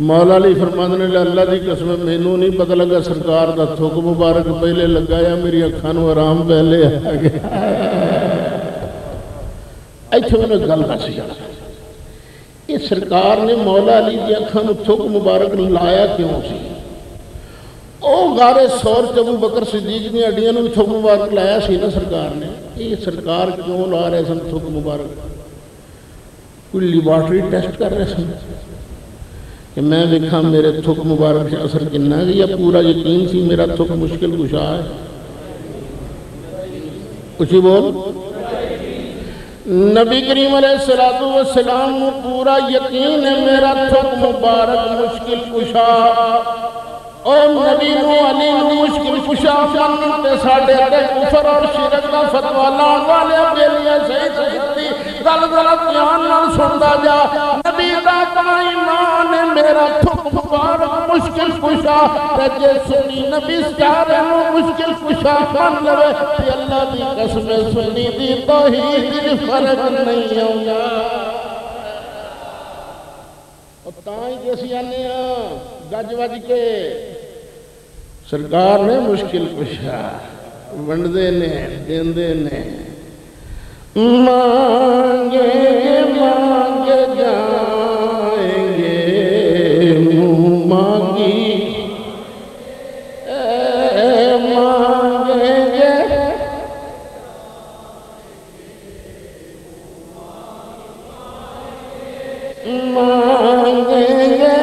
مولا علی فرماندے نے اللہ دی قسم مینوں نہیں پتہ لگا سرکار دا تھوک مبارک پہلے لگا یا میری اکھاں نوں آرام پہلے آ گیا۔ ایتھے میں گل دسی یہ سرکار نے مولا علی دی اکھاں نوں تھوک مبارک لایا کیوں سی؟ او غار سور چ ابو بکر صدیق دی ہڈیاں نوں تھوک مبارک لایا سی نا سرکار نے۔ یہ سرکار کیوں لا رہے سن تھوک مبارک؟ کوئی لیبارٹری ٹیسٹ کر رہے سن کہ میں دیکھا میرے تھک مبارک سے اثر کنا ہے یا پورا یقین سی میرا تھک مشکل کشا ہے؟ کچھ ہی بول. نبی کریم علیہ السلام کو پورا یقین ہے میرا تھک مبارک مشکل کشا. اور نبی نو علی مشکل کشا منتے ساڑھے تے کفر اور شرک کا فتوہ لان والے بیلیاں صحیح سکتی گل غلط یہاں نہ سندا جا. نبی دا ایمان ہے میرا تھک مبارک مشکل کشا. تے سنی نبی سارے نو مشکل کشا من لوے تے اللہ دی قسم سنی دی توحید دی فرق نہیں ہوگا. اور تائیں کیسی آنے ہیں گج وج کے سرکار نے مشکل کشا ونڈے نے دیندے نے مانگے مانگے جائیں گے منہ مانگی مانگیں گے مانگیں گے.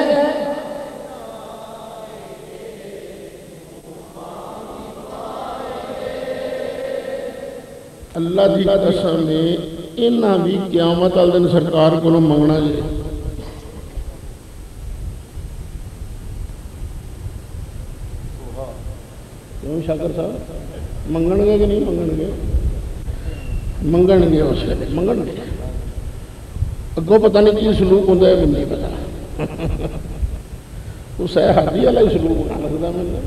اللہ دی قسم ہے انہاں بھی قیامت والے دن سرکار کو منگنا جائے. کیوں شاکر صاحب منگن گے کہ نہیں منگن گے؟ منگن گے اس ویلے منگن گے. اگوں پتہ نہیں کی سلوک ہوتا ہے مجھے نہیں پتا. اس ہے حادی والا ہی سلوک ہونا لگتا مجھے.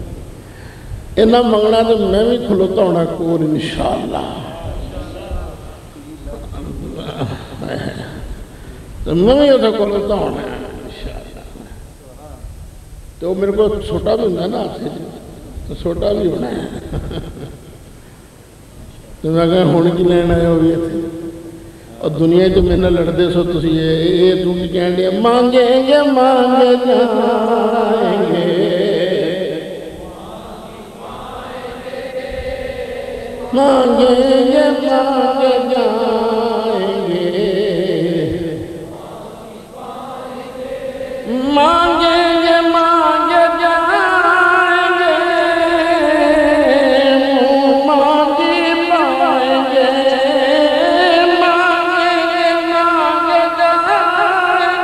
انہاں منگنا تو میں بھی کھلوتا ہونا کول انشاءاللہ. تو میں بھی اتنا کھلوتا ہونا انشاءاللہ. تو میرے کو چھوٹا بھی ہونا نا تو چھوٹا بھی ہونا ہے. تو میں کہا ہونے کی لین آئے ہوئے تھے اور دنیا تو میں نے لڑتے سو تسی یہ تو کی کہن دیا مانگیں گے مانگے جائیں گے مانگیں گے مانگے جائیں گے مانگیں گے مانگے جائیں گے مانگی پائیں گے مانگیں گے مانگے جائیں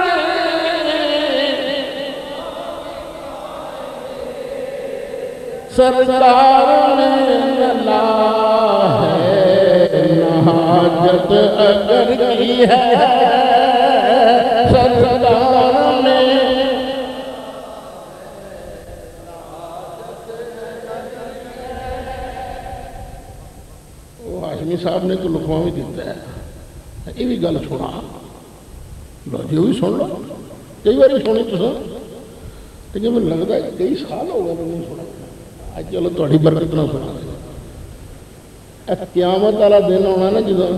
گے. سرکار نے اللہ ہے نہ حاجت اگر کی ہے سرکار نے ہاشمی صاحب نے تو لکھواں بھی دیتا ہے یہ بھی گل سنا لو جی بھی سن لو کئی باری سنی تو لیکن مجھے لگتا ہے کئی سال ہو گئے میں نہیں سنا. آج چلو تھوڑی برکت نہ سنا. قیامت والا دن ہونا نا جدو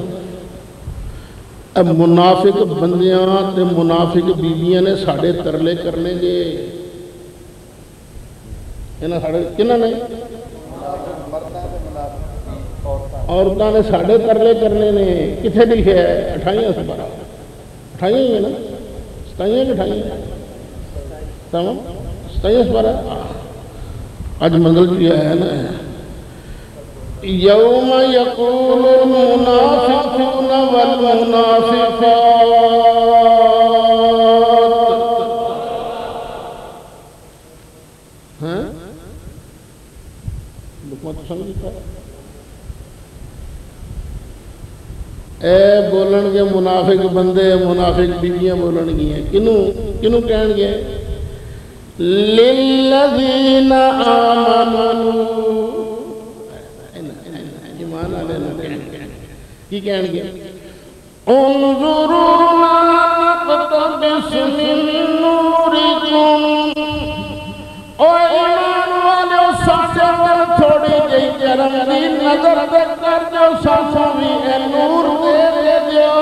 منافق بندیاں تے منافق بیویاں نے ساڑھے ترلے کرنے گے. کنہ نے عورتاں نے ساڑھے ترلے کرنے نے. کتھے لکھے ہے 28 سپارہ 28 ہی ہے نا 27 کہ 28 تمام 27 سپارہ. آج منزل کیا ہے نا یوم یقول المنافقون والمنافقات ہاں لکمہ تو سمجھتا ہے اے بولن گے منافق بندے منافق بیویاں بولن گی ہیں کنوں کہن گے للذین آمنوا ایمان آلے کی کہن گے انظرونا نقتبس من نورکم. او ایمان والے ساتھے پر تھوڑی جئی کرم دی نظر دیکھ کر جو ساتھوں بھی اے نور دے دیو.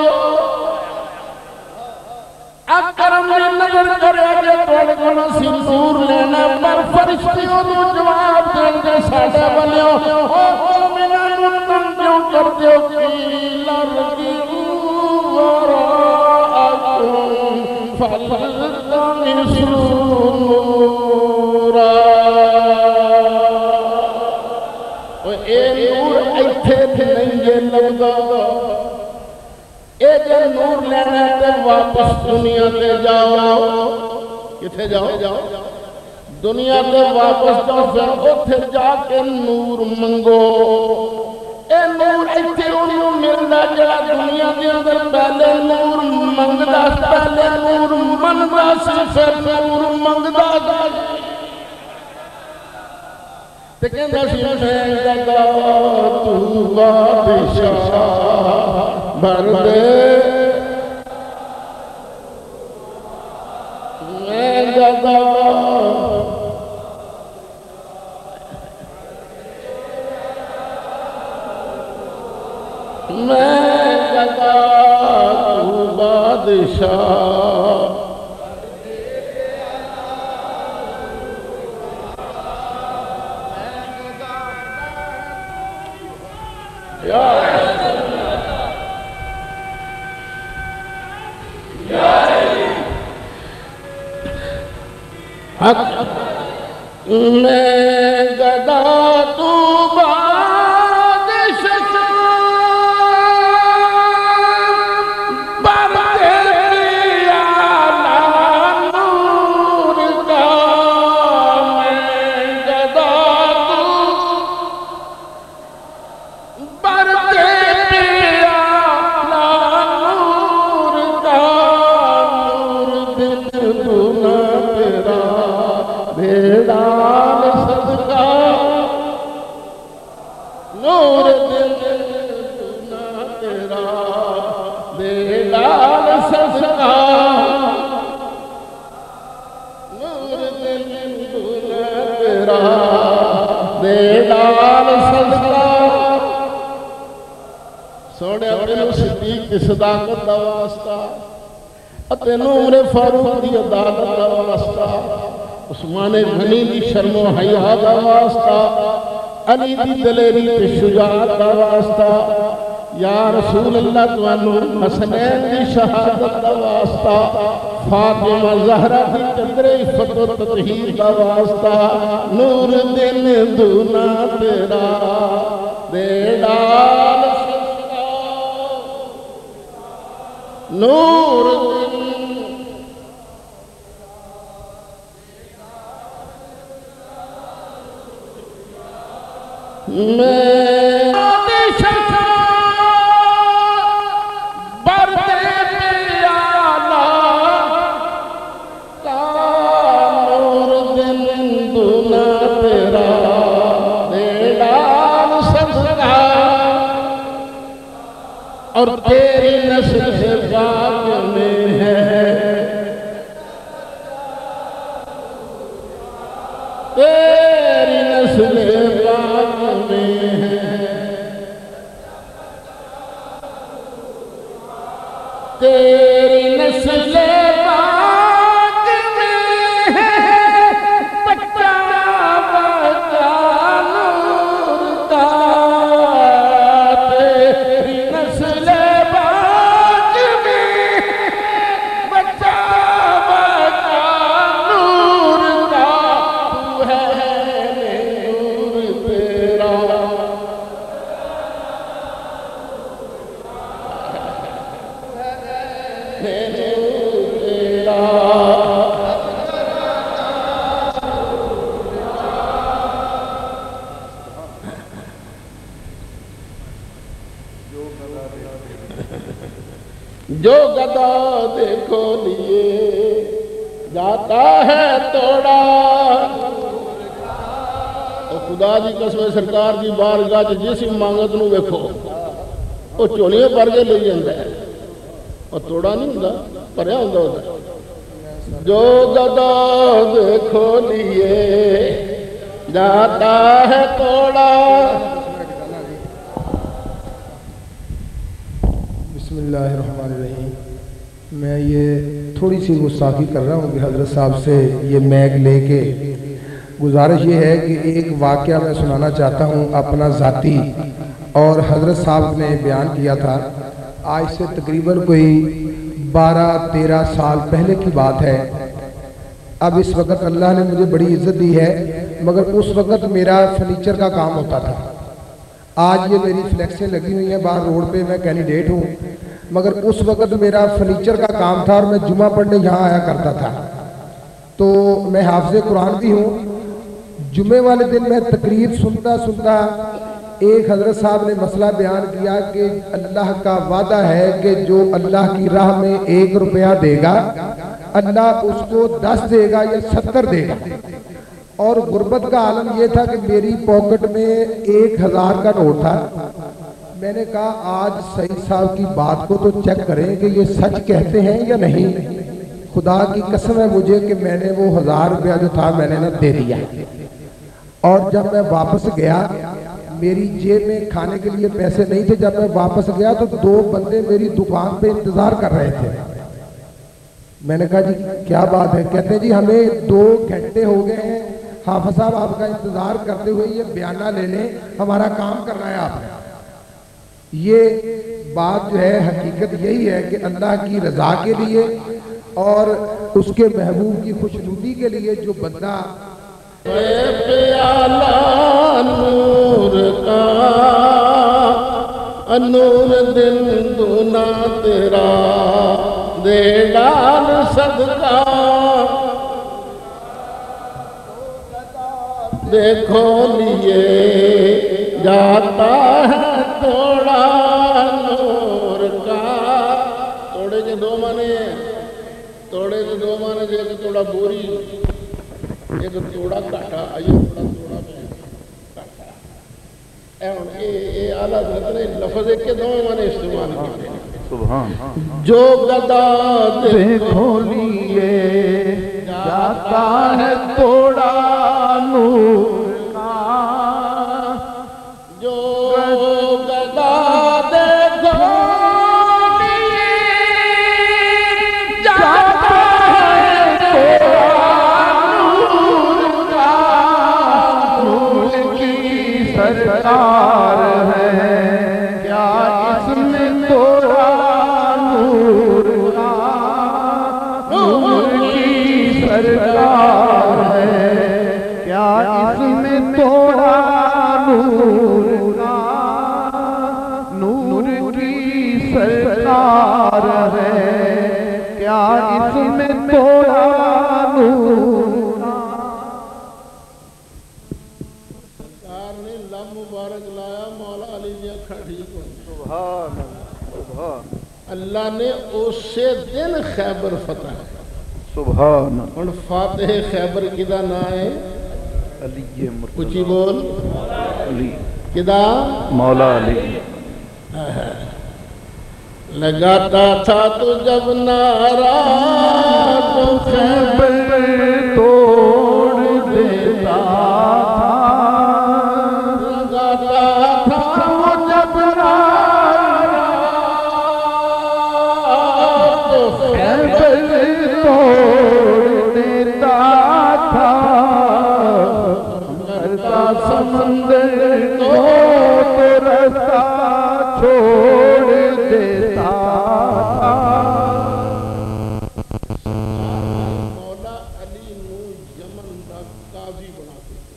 اب کرم دی نظر کرے جو توڑ گنا سی نور لینا پر فرشتیوں دو جواب دیں گے ساڑھے بلیوں او مومنان تم کیوں کر دیو کی لرگی وراءکم فلتنی سرورا اے نور ایتھے نہیں یہ لگا اے جے نور لینا تے واپس دنیا تے جاؤ کتھے جاؤ دنیا تے واپس جاؤ پھر اتھے جا کے نور منگو اے نور ایتھے انہوں ملنا جڑا دنیا دے اندر پہلے نور منگدا پہلے نور منگدا پھر نور منگدا تے کہندا سی میں جگہ تو بادشاہ بھر دے میں جگہ میں جگہ تو بادشاہ میں گدا تو بادشاہ بردے پیالہ نور کا میں گدا تو بردے پیالہ نور کا نور دل دنا تیرا بھیڑان صدقہ نور دل دنا تیرا بھیڑان صدقہ نور دل دنا تیرا بھیڑان صدقہ سوڑے اپنے صدیق کی صداقت دا واسطہ اتے نور فاروق دی عدالت دا واسطہ عثمان غنی دی شرم و حیا دا واسطہ علی دی دلیری تے شجاعت دا واسطہ یا رسول اللہ توانو حسنین دی شہادت دا واسطہ فاطمہ زہرہ دی قدر عفت و تطہیر دا واسطہ نور دل دونا تیرا بیڑال صدقہ نور دل میں بادشاہ بردے پیالہ کا نور دل دنا تیرا بیڑان صدقہ اور تیری نسل باغ میں ہے تیری نسل باغ میں ہے تیری نسل باغ میں ہے بچہ بچہ نور کا تیری نسل باغ میں بچہ بچہ نور کا تو ہے نور تیرا جو گدا دیکھو لیے جاتا ہے توڑا خدا دی قسم سرکار دی بارگاہ جس مانگت نو ویکھو وہ چولیاں پر کے لے جاندہ ہے اور توڑا نہیں ہوتا پریا ہوتا ہوتا جو گدا دیکھو لیے جاتا ہے توڑا بسم اللہ الرحمن الرحیم میں یہ تھوڑی سی گستاخی کر رہا ہوں کہ حضرت صاحب سے یہ میگ لے کے گزارش یہ ہے کہ ایک واقعہ میں سنانا چاہتا ہوں اپنا ذاتی اور حضرت صاحب نے بیان کیا تھا آج سے تقریباً کوئی 12-13 سال پہلے کی بات ہے. اب اس وقت اللہ نے مجھے بڑی عزت دی ہے، مگر اس وقت میرا فرنیچر کا کام ہوتا تھا. آج یہ میری فلیکسیں لگی ہوئی ہیں باہر روڈ پہ، میں کینڈیڈیٹ ہوں، مگر اس وقت میرا فرنیچر کا کام تھا اور میں جمعہ پڑھنے یہاں آیا کرتا تھا. تو میں حافظ قرآن بھی ہوں. جمعے والے دن میں تقریر سنتا ایک حضرت صاحب نے مسئلہ بیان کیا کہ اللہ کا وعدہ ہے کہ جو اللہ کی راہ میں 1 روپیہ دے گا اللہ اس کو 10 دے گا یا 70 دے گا. اور غربت کا عالم یہ تھا کہ میری پاکٹ میں 1000 کا نوٹ تھا. میں نے کہا آج سعید صاحب کی بات کو تو چیک کریں کہ یہ سچ کہتے ہیں یا نہیں. خدا کی قسم ہے مجھے کہ میں نے وہ 1000 روپیہ جو تھا میں نے دے دیا. اور جب میں واپس گیا میری جیب میں کھانے کے لیے پیسے نہیں تھے. جب میں واپس گیا تو 2 بندے میری دکان پہ انتظار کر رہے تھے. میں نے کہا جی کیا بات ہے؟ کہتے ہیں جی ہمیں 2 گھنٹے ہو گئے ہیں حافظ صاحب آپ کا انتظار کرتے ہوئے، یہ بیانہ لے لیں، ہمارا کام کرنا ہے آپ نے. یہ بات جو ہے حقیقت یہی ہے کہ اللہ کی رضا کے لیے اور اس کے محبوب کی خوشنودی کے لیے جو بندہ پیالہ نور کا نور دل دونا تیرا دے ڈال صدقہ، دیکھو لیے جاتا ہے توڑا نور کا. توڑے کے 2 معنی ہیں. توڑے کے 2 معنی جو ایک توڑا بوری، ایک توڑا کاٹا. آئیے توڑا کاٹا. اے اعلیٰ حضرت نے لفظ کے 2 معنی استعمال کیے. سبحان جو گدا دیکھو لیے جاتا ہے توڑا نور کا، جو گدا دیکھو لیے جاتا ہے توڑا نور کا. نور کی سرکار ہے کیا اس میں توڑا نور کا. نور کی سرکار ہے کیا اس میں توڑا نور کا. نور کی سرکار ہے کیا اس میں توڑا نور کا. سرکار نے لب مبارک لایا مولا علی جی اکھا ٹھیک ہو. سبحان اللہ. اللہ نے اسے دن خیبر فتح. سبحان اللہ. اور فاتح خیبر کدا نا ہے علی مرتضی. کچھ بول علی کدا مولا علی. لگاتا تھا تو جب نعرہ تو خیبر توڑ دیتا تھا. لگاتا تھا وہ جب نعرہ تو خیبر توڑ دیتا تھا. مرتا سمندر کو تو رستہ چھوڑ دیتا تھا. مولا علی نو یمن دا قاضی بنا دیتے.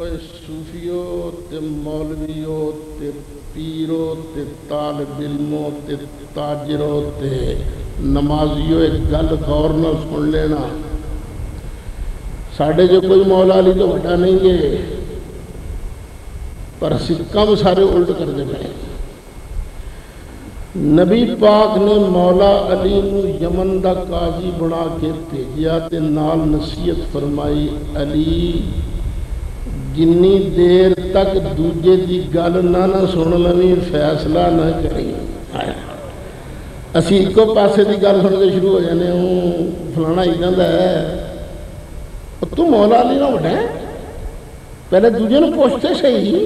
اے صوفیو تے مولویو تے پیرو تے طالب علمو تے تاجرو تے نمازیو ایک گل غور نہ سن لینا. ساڑھے جو کوئی مولا علی تو بڑا نہیں گے پر کم سارے الٹ کر دے پائے. نبی پاک نے مولا علی نو یمن دا قاضی بنا کے بھیجیا تے نال نصیحت فرمائی علی جنی دیر تک دوجے دی گل نہ سن لویں فیصلہ نہ کریں. اسی ایک پاسے دی گل سن کے شروع ہو جانے ہوں فلانا ہی جاندہ ہے. تو مولا علی نہ اٹھے پہلے دوجے نے پوچھتے صحیح.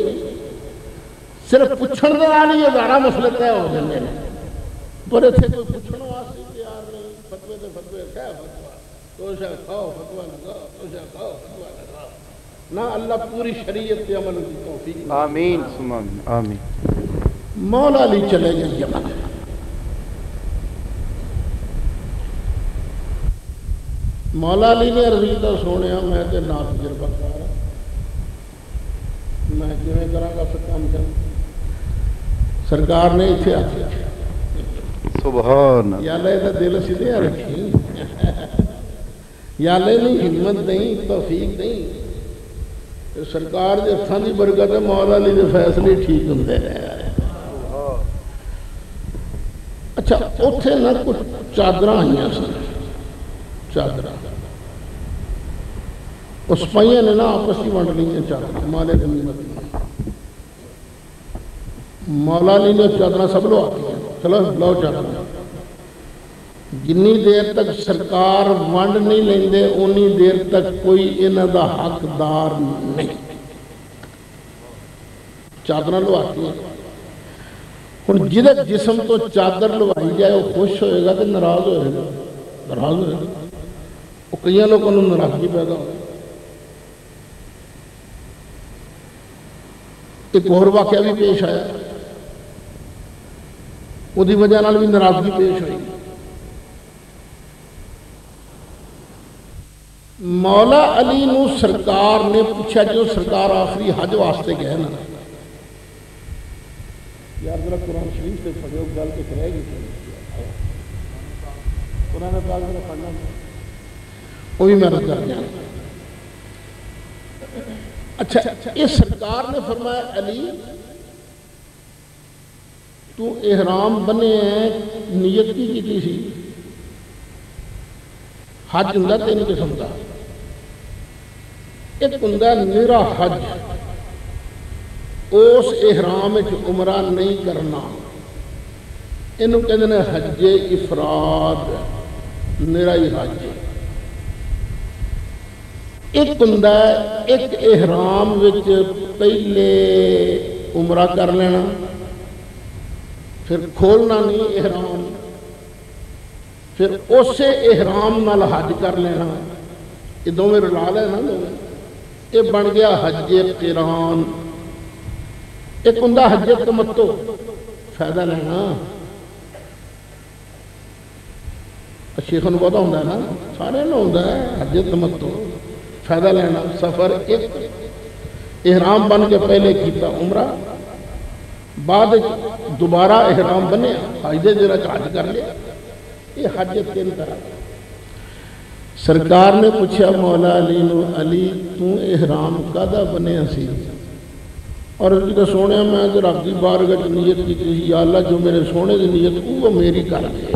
صرف پوچھن دے نال ہی ہزارہ مسئلے طے ہو جاندے نے. پر اتنے کوئی پوچھن واسطے تیار نہیں. فتوے تے فتوے کیا فتوا تو شاہ کھاؤ فتوا لگا تو شاہ کھاؤ فتوا لگا. نہ اللہ پوری شریعت پہ عمل کی توفیق. آمین ثم آمین. مولا علی چلے گئے یمن. مولا علی نے عرض کیتا سونے میں تے نا تجربہ کار میں کیویں کراں گا کام کر. سرکار نے اتنے آخیا سبحان یا اللہ دا دل سیدھے رکھی یا اللہ نہیں ہمت نہیں توفیق نہیں. سرکار دے ہتھاں دی برکت ہے مولا علی دے فیصلے ٹھیک ہوندے رہے. اچھا اوتھے نہ کچھ چادراں آئیاں سن. چادراں اس پائیاں نے نا آپس کی ونڈ لیں چادراں مالے غنیمت. مولا علی نے چادراں سب لو آتی ہیں چلو لو چادراں. جنی دیر تک سرکار ونڈ نہیں لیندے انی دیر تک کوئی انہاں دا حقدار نہیں. چادراں لو آتی ہیں. ہن جدے جسم تو چادر لوائی جائے وہ خوش ہوئے گا کہ ناراض ہوئے گا؟ ناراض ہوئے گا. وہ کئی لوگوں نے ناراضگی پیدا ہو. ایک اور واقعہ بھی پیش آیا وہ دی وجہ نال بھی ناراضگی پیش ہوئی. مولا علی نو سرکار نے پوچھا جو سرکار آخری حج واسطے گئے نا یار ذرا قرآن شریف سے پڑھو گل تو کرے گی قرآن پاک میں پڑھنا وہ بھی میں رد کر دیا. اچھا یہ سرکار نے فرمایا علی تو احرام بنے ہیں نیت کی سی حج ہوں تین قسم کا. ایک ہوں میرا حج اس احرام عمرہ نہیں کرنا انہوں کہتے ہیں حج افراد میرا ہی حج. ایک ہوں ایک احرام وچ پہلے عمرہ کر لینا پھر کھولنا نہیں احرام پھر اسے احرام نال حج کر لینا. یہ دونوں رلا لینا دونوں. یہ بن گیا حج قران. ایک ہوں حج تمتع فائدہ لینا. شیخ نو پتا ہوں نا سارے نو ہوں حج تمتع فائدہ لینا. سفر ایک احرام بن کے پہلے کیتا عمرہ بعد دوبارہ احرام بنے حج دے جرا حج کر لیا. یہ حج تین طرح. سرکار نے پوچھا مولا علی نو علی تو احرام کدا بنے سی اور جب سونے میں رب دی بارگاہ نیت کی یا اللہ جو میرے سونے دی نیت وہ میری کر دے.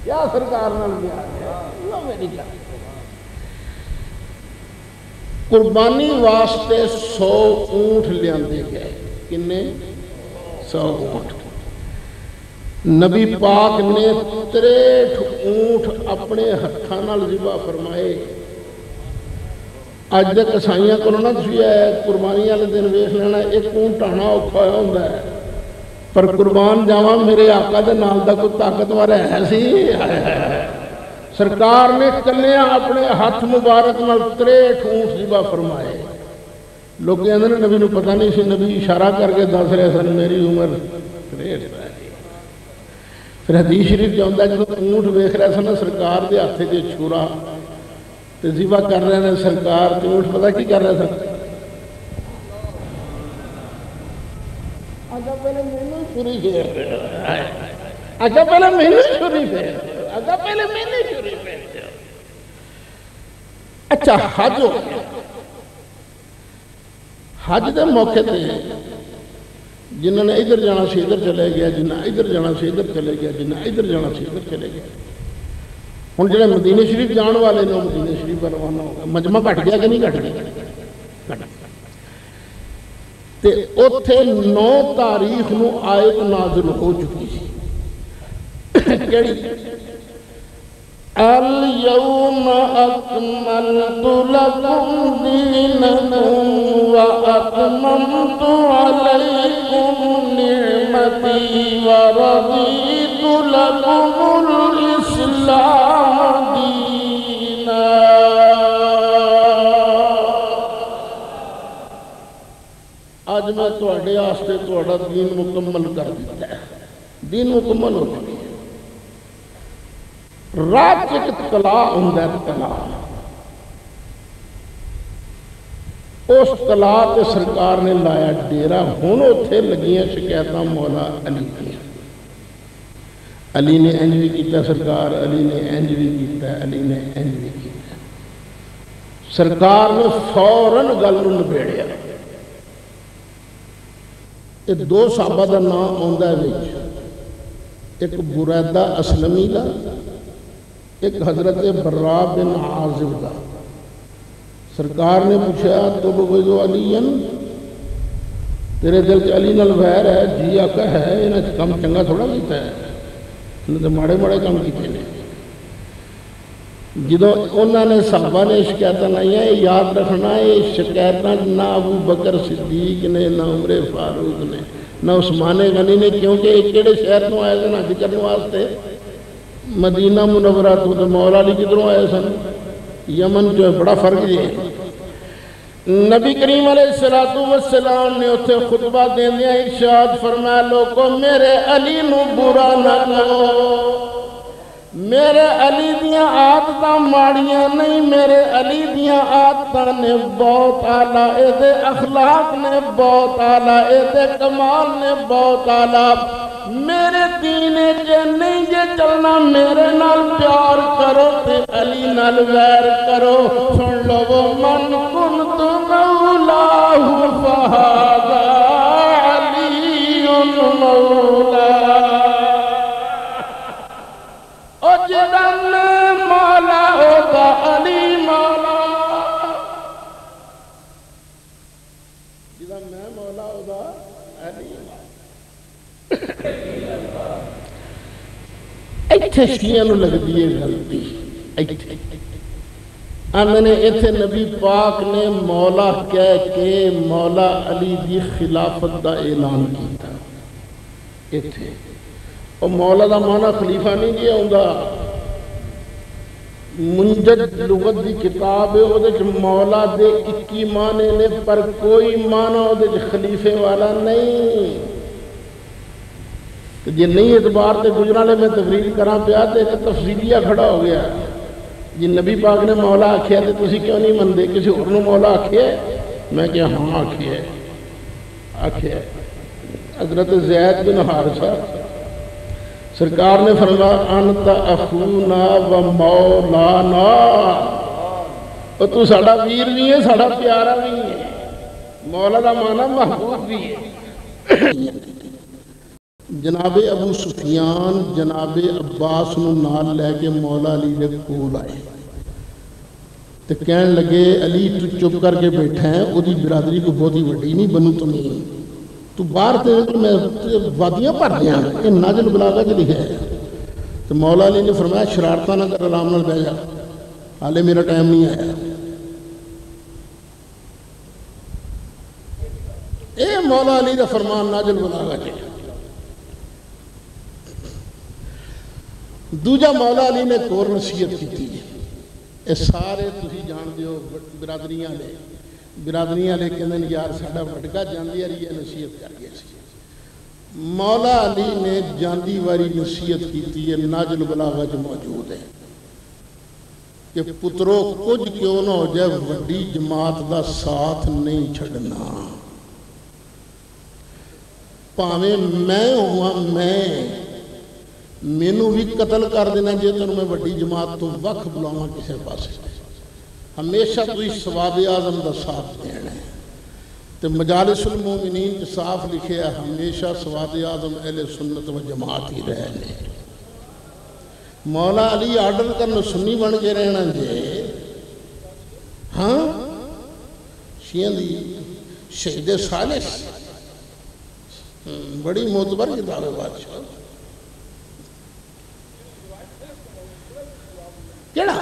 کیا سرکار نال وہ میری کر دے. قربانی واسطے 100 اونٹ لیاندے گئے. کنے 100 اونٹ. نبی پاک نے 63 اونٹ اپنے ہتھاں نال ذبح فرمائے. اج دے کسائیاں کولوں نہ تسی قربانی والے دن ویکھ لینا ایک اونٹ آنا اوکھا ہویا ہوندا ہے پر قربان جاواں میرے آقا دے نال دا کوئی طاقتور ہے سی. سرکار نے کلیا اپنے ہاتھ مبارک نال 63 اونٹ ذبح فرمائے. لوگ کہندے نے نبی نو پتہ نہیں سی. نبی اشارہ کر کے دس رہے سن میری عمر 63 ہے. پھر حدیث شریف جاؤں ہے جب اونٹ ویکھ رہے سن سرکار دے ہاتھ تے چھرا تے ذبح کر رہے ہیں سرکار تے اونٹ پتہ کی کر رہے سن اگا پہلے مینوں چھری پھیر اگا پہلے مینوں چھری پھیر اگا پہلے مینوں چھری پھیر. اچھا حج ہو گیا. حج دے موقع تے جنہوں نے ادھر جانا سی ادھر چلے گیا جنہیں ادھر جانا سی ادھر چلے گیا جنہیں ادھر جانا سی ادھر چلے گیا. ہوں جڑے مدینے شریف جان والے نے مدینے شریف پر روانہ ہو گیا. مجمع گھٹ گیا کہ نہیں گھٹ گیا؟ تے اوتھے 9 تاریخ نو آیت نازل ہو چکی سی. کیڑی؟ اليوم اکملت لکم دینکم واتممت علیکم نعمتی ورضیت لکم الاسلام دینا. آج میں تواڈے واسطے تواڈا دین مکمل کر دیتا ہے، دین مکمل ہو چکی ہے۔ رات ایک تلا ہوندا ہے، تلا اس تلا تے سرکار نے لایا ڈیرا، ہن اوتھے لگیاں شکایتاں مولا علی دیاں، علی نے انج بھی کیتا سرکار، علی نے انج بھی کیتا، علی نے انج بھی کیتا۔ سرکار نے فوراً گل نوں نبیڑیا۔ یہ دو صحابہ دا نام آندا ہے وچ، ایک بریدہ اسلمی دا، ایک حضرت برا بن عازب دا۔ سرکار نے پوچھا تبغض علی، تیرے دل چ علی نال ویر ہے؟ جی آقا ہے، انہاں کم چنگا تھوڑا کیتا ہے، انہاں تے ماڑے ماڑے کام کیتے نے۔ جدو انہوں نے صحابہ نے شکایتاں لائیاں، یاد رکھنا یہ شکایتاں نہ ابو بکر صدیق نے، نہ عمر فاروق نے، نہ عثمان غنی نے، کیونکہ ایک کیڑے شہر نو آئے سن حج کرنے واسطے؟ مدینہ منورہ تو مولا علی کدھروں آئے سن؟ یمن جو ہے، بڑا فرق یہ ہے۔ نبی کریم علیہ السلام نے اتھے خطبہ دیندیاں ارشاد فرمایا، لوگو میرے علی نو برا نہ کہو، میرے علی دیاں عادتاں ماڑیاں نہیں، میرے علی دیاں عادتاں نے بہت اعلیٰ، اے دے اخلاق نے بہت اعلیٰ، اے دے کمال نے بہت اعلیٰ۔ میرے دین جے نہیں جے چلنا، میرے نال پیار کرو تے علی نال ویر کرو۔ سن لو من کنت مولاہ فہذا علی مولا، او جدا میں مولا ہوگا علی مولا، جدا میں مولا ہوگا علی مولا۔ ایتھے شیعہ نو لگ دیئے غلطی، ایتھے آندھے نے ایتھے نبی پاک نے مولا کہہ کے مولا علی دی خلافت دا اعلان کیتا، ایتھے اور مولا دا معنی خلیفہ نہیں دیا ہوندہ۔ منجد لغت دی کتاب ہے، وہ دے مولا دے 21 معنی نے، پر کوئی معنی وہ دے خلیفے والا نہیں۔ جی نہیں اعتبار تے گجرالے میں تقریر کراں پیا تے ایک تفصیلیہ کھڑا ہو گیا، جی نبی پاک نے مولا آکھیا تے تسی کیوں نہیں مندے؟ کسی اور نے مولا آکھیا؟ میں کہ ہاں آکھیا ہے۔ حضرت زید بن حارثہ سرکار نے فرمایا انت اخونا و مولانا، اور تو ساڑا ویر بھی ہے، ساڑا پیارا بھی ہے۔ مولا دا معنی محبوب بھی ہے۔ جناب ابو سفیان جناب عباس نو نال لے کے مولا علی دے کول آئے تے کہن لگے علی تو چپ کر کے بیٹھا ہے، وہ دی برادری کو بہت ہی وڈی نہیں، بنو تمیم تو باہر تے میں وادیاں پڑھ دیا، کہ ناجل بلاغہ جو لکھا ہے۔ تو مولا علی نے فرمایا شرارتہ نہ کر، آرام نال بیٹھ جا، حالے میرا ٹائم نہیں آیا۔ اے مولا علی دا فرمان ناجل بلاغہ جو دوجا مولا علی نے ایک اور نصیحت کی تھی، اے سارے تسی جان دیو برادریاں لے کہندے یار ساڈا وڈکا جاندی رہی ہے نصیحت کر گیا سی۔ مولا علی نے جاندی واری نصیحت کی تھی، یہ ناجل بلاغہ جو موجود ہے کہ پترو کچھ کیوں نہ ہو جائے، وڈی جماعت دا ساتھ نہیں چھڑنا، پاویں میں ہوا میں مینوں بھی قتل کر دینا جے تنوں میں وڈی جماعت تو وقت بلاواں کسے پاسے، ہمیشہ تو اس سواد اعظم دا ساتھ دینا ہے۔ تو مجالس المومنین کے صاف لکھے ہے ہمیشہ سواد اعظم اہل سنت و جماعت ہی رہنے۔ مولا علی آرڈر کرنا سنی بن کے رہنا جے، ہاں شیعہ دی شہید صالح بڑی معتبر کتاب ہے بادشاہ کیڑا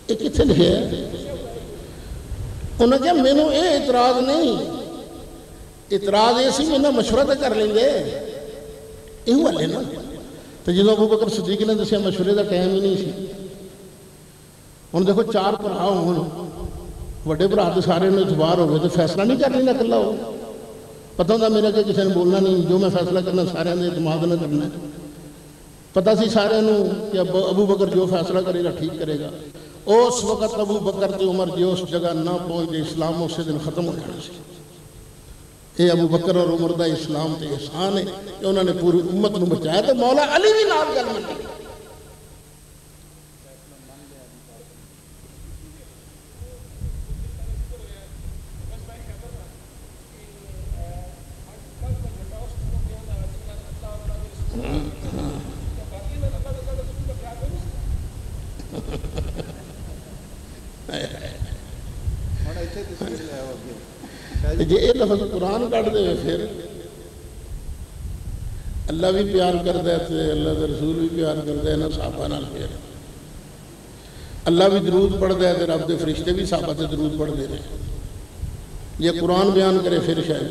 ایک کتنے لکھے ہے، انہوں نے کہا میں نے اے اعتراض نہیں، اعتراض ایسی میں نے مشورہ کر لیں گے، یہ ہوا لینا تو جدو ابو بکر صدیق نے دسیا مشورے کا ٹائم ہی نہیں سی. ہوں دیکھو 4 بھرا ہون وڈے بھرا تو سارے اعتبار ہوگئے تو فیصلہ نہیں کر لینا کلا ہو. پتہ ہوتا میرا کہ کسی نے بولنا نہیں, جو میں فیصلہ کرنا سارے نے اعتماد نہ کرنا. پتہ سی سارے کہ ابو بکر جو فیصلہ کرے گا ٹھیک کرے گا. اس وقت ابو بکر تے عمر جو اس جگہ نہ پہنچ گئے اسلام اسی دن ختم ہو جانا سی. یہ ابو بکر اور عمر دا اسلام تے احسان ہے کہ انہوں نے پوری امت نو بچایا. تو مولا علی بھی نال گل منی. جی یہ لفظ قرآن کٹ دے پھر اللہ بھی پیار کرتا ہے تے اللہ کے رسول بھی پیار کرتا ہے نا صحابہ نال پھر اللہ بھی درود پڑھتا ہے تے رب دے فرشتے بھی صحابہ تے درود پڑھتے ہیں. یہ قرآن بیان کرے پھر شاید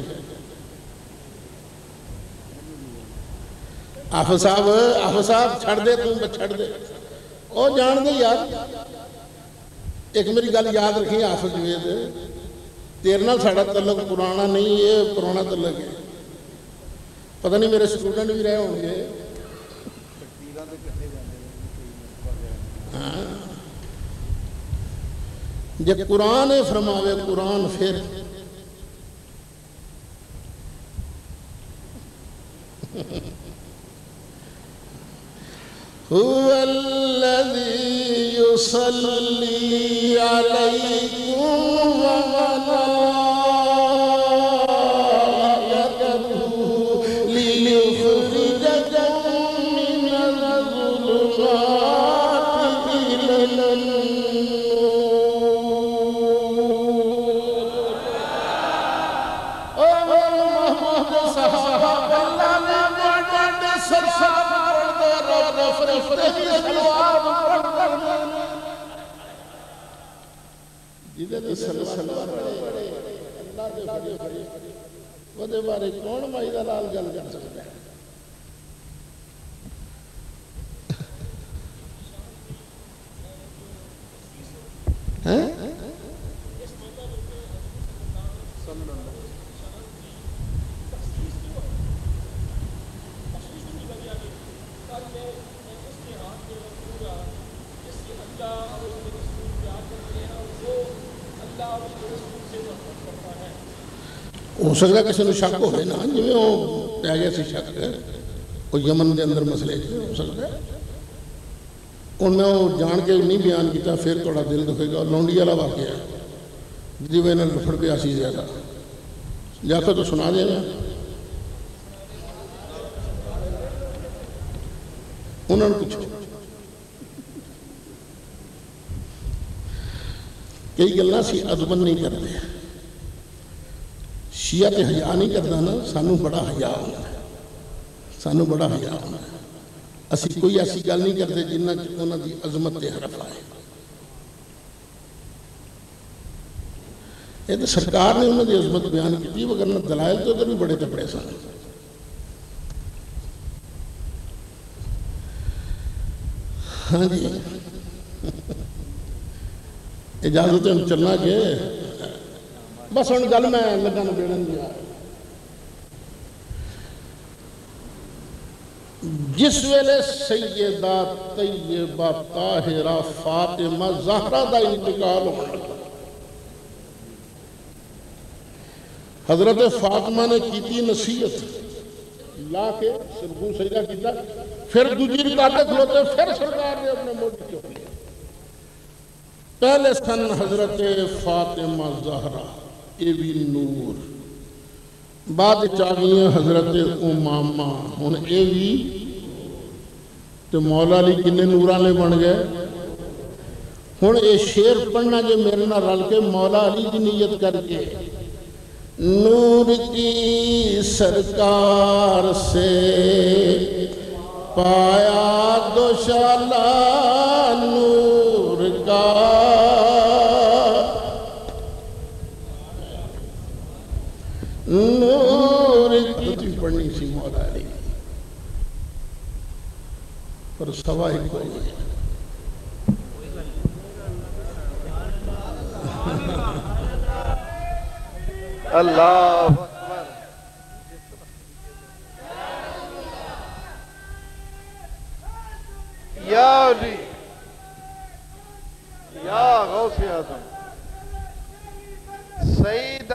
آفر صاحب چھڑ دے تم چھڑ دے او جان دے یار. ایک میری گل یاد رکھی آفر جوید تیرے نال ساڑا تعلق پرانا نہیں یہ پرانا تعلق ہے. پتہ نہیں میرے سٹوڈنٹ بھی رہے ہوں گے. جب قرآن فرماوے قرآن پھر هو الذي يصلي عليكم وملائكته ليخرجكم من الظلمات إلى النور. محمد صحابہ اللہ نے بڑے سرسار جیدے دے سلوار پڑے اللہ دے بڑے وہ دے بارے کون مائی دا لال گل کر سکتا ہے. ہو سکتا ہے کسی نے شک ہوئے نا جی میں وہ پہ گیا سی شک وہ یمن دے اندر مسئلے ہو سکتا ہے. ان میں وہ جان کے نہیں بیان کیتا پھر تھوڑا دل دکھے گا. لونڈی والا واقعہ ہے جی وہ انہیں لفڑ پہ آسی زیادہ جا کے تو سنا دے گا. انہوں نے پوچھو کئی گلنا سی ادبن نہیں کرتے. شیعہ تے حیا نہیں کرتا نا سانو بڑا حیا ہونا ہے. سانو بڑا حیا ہونا ہے. اسی کوئی ایسی گل نہیں کرتے جنہ انہوں دی عظمت تے حرف آئے. یہ تو سرکار نے انہوں دی عظمت بیان کی تھی وگرنہ دلائل تو ادھر بھی بڑے تپڑے سن. ہاں جی اجازت ہے چلنا کہ بس ان گل میں لگا نبیڑن دیا. جس ویلے سیدہ طیبہ طاہرہ فاطمہ زہرہ دا انتقال ہونا حضرت فاطمہ نے کیتی نصیحت لا کے سرگو سجدہ کیتا پھر دوجی رکعت کھلوتے پھر سرکار نے اپنے موڑی چوکی. پہلے سن حضرت فاطمہ زہرہ اے بھی نور بعد چاگیاں حضرت امامہ ہن اے بھی تو مولا علی کنے نورانے بن گئے. ہن اے شیر پڑھنا جو میرے نہ رل کے مولا علی کی نیت کر کے نور کی سرکار سے پایا دوشالہ نور کا نور کی پڑھنی سی مولا علی پر سوائے کوئی نہیں۔ اللہ اکبر۔ یا علی یا غوث اعظم سید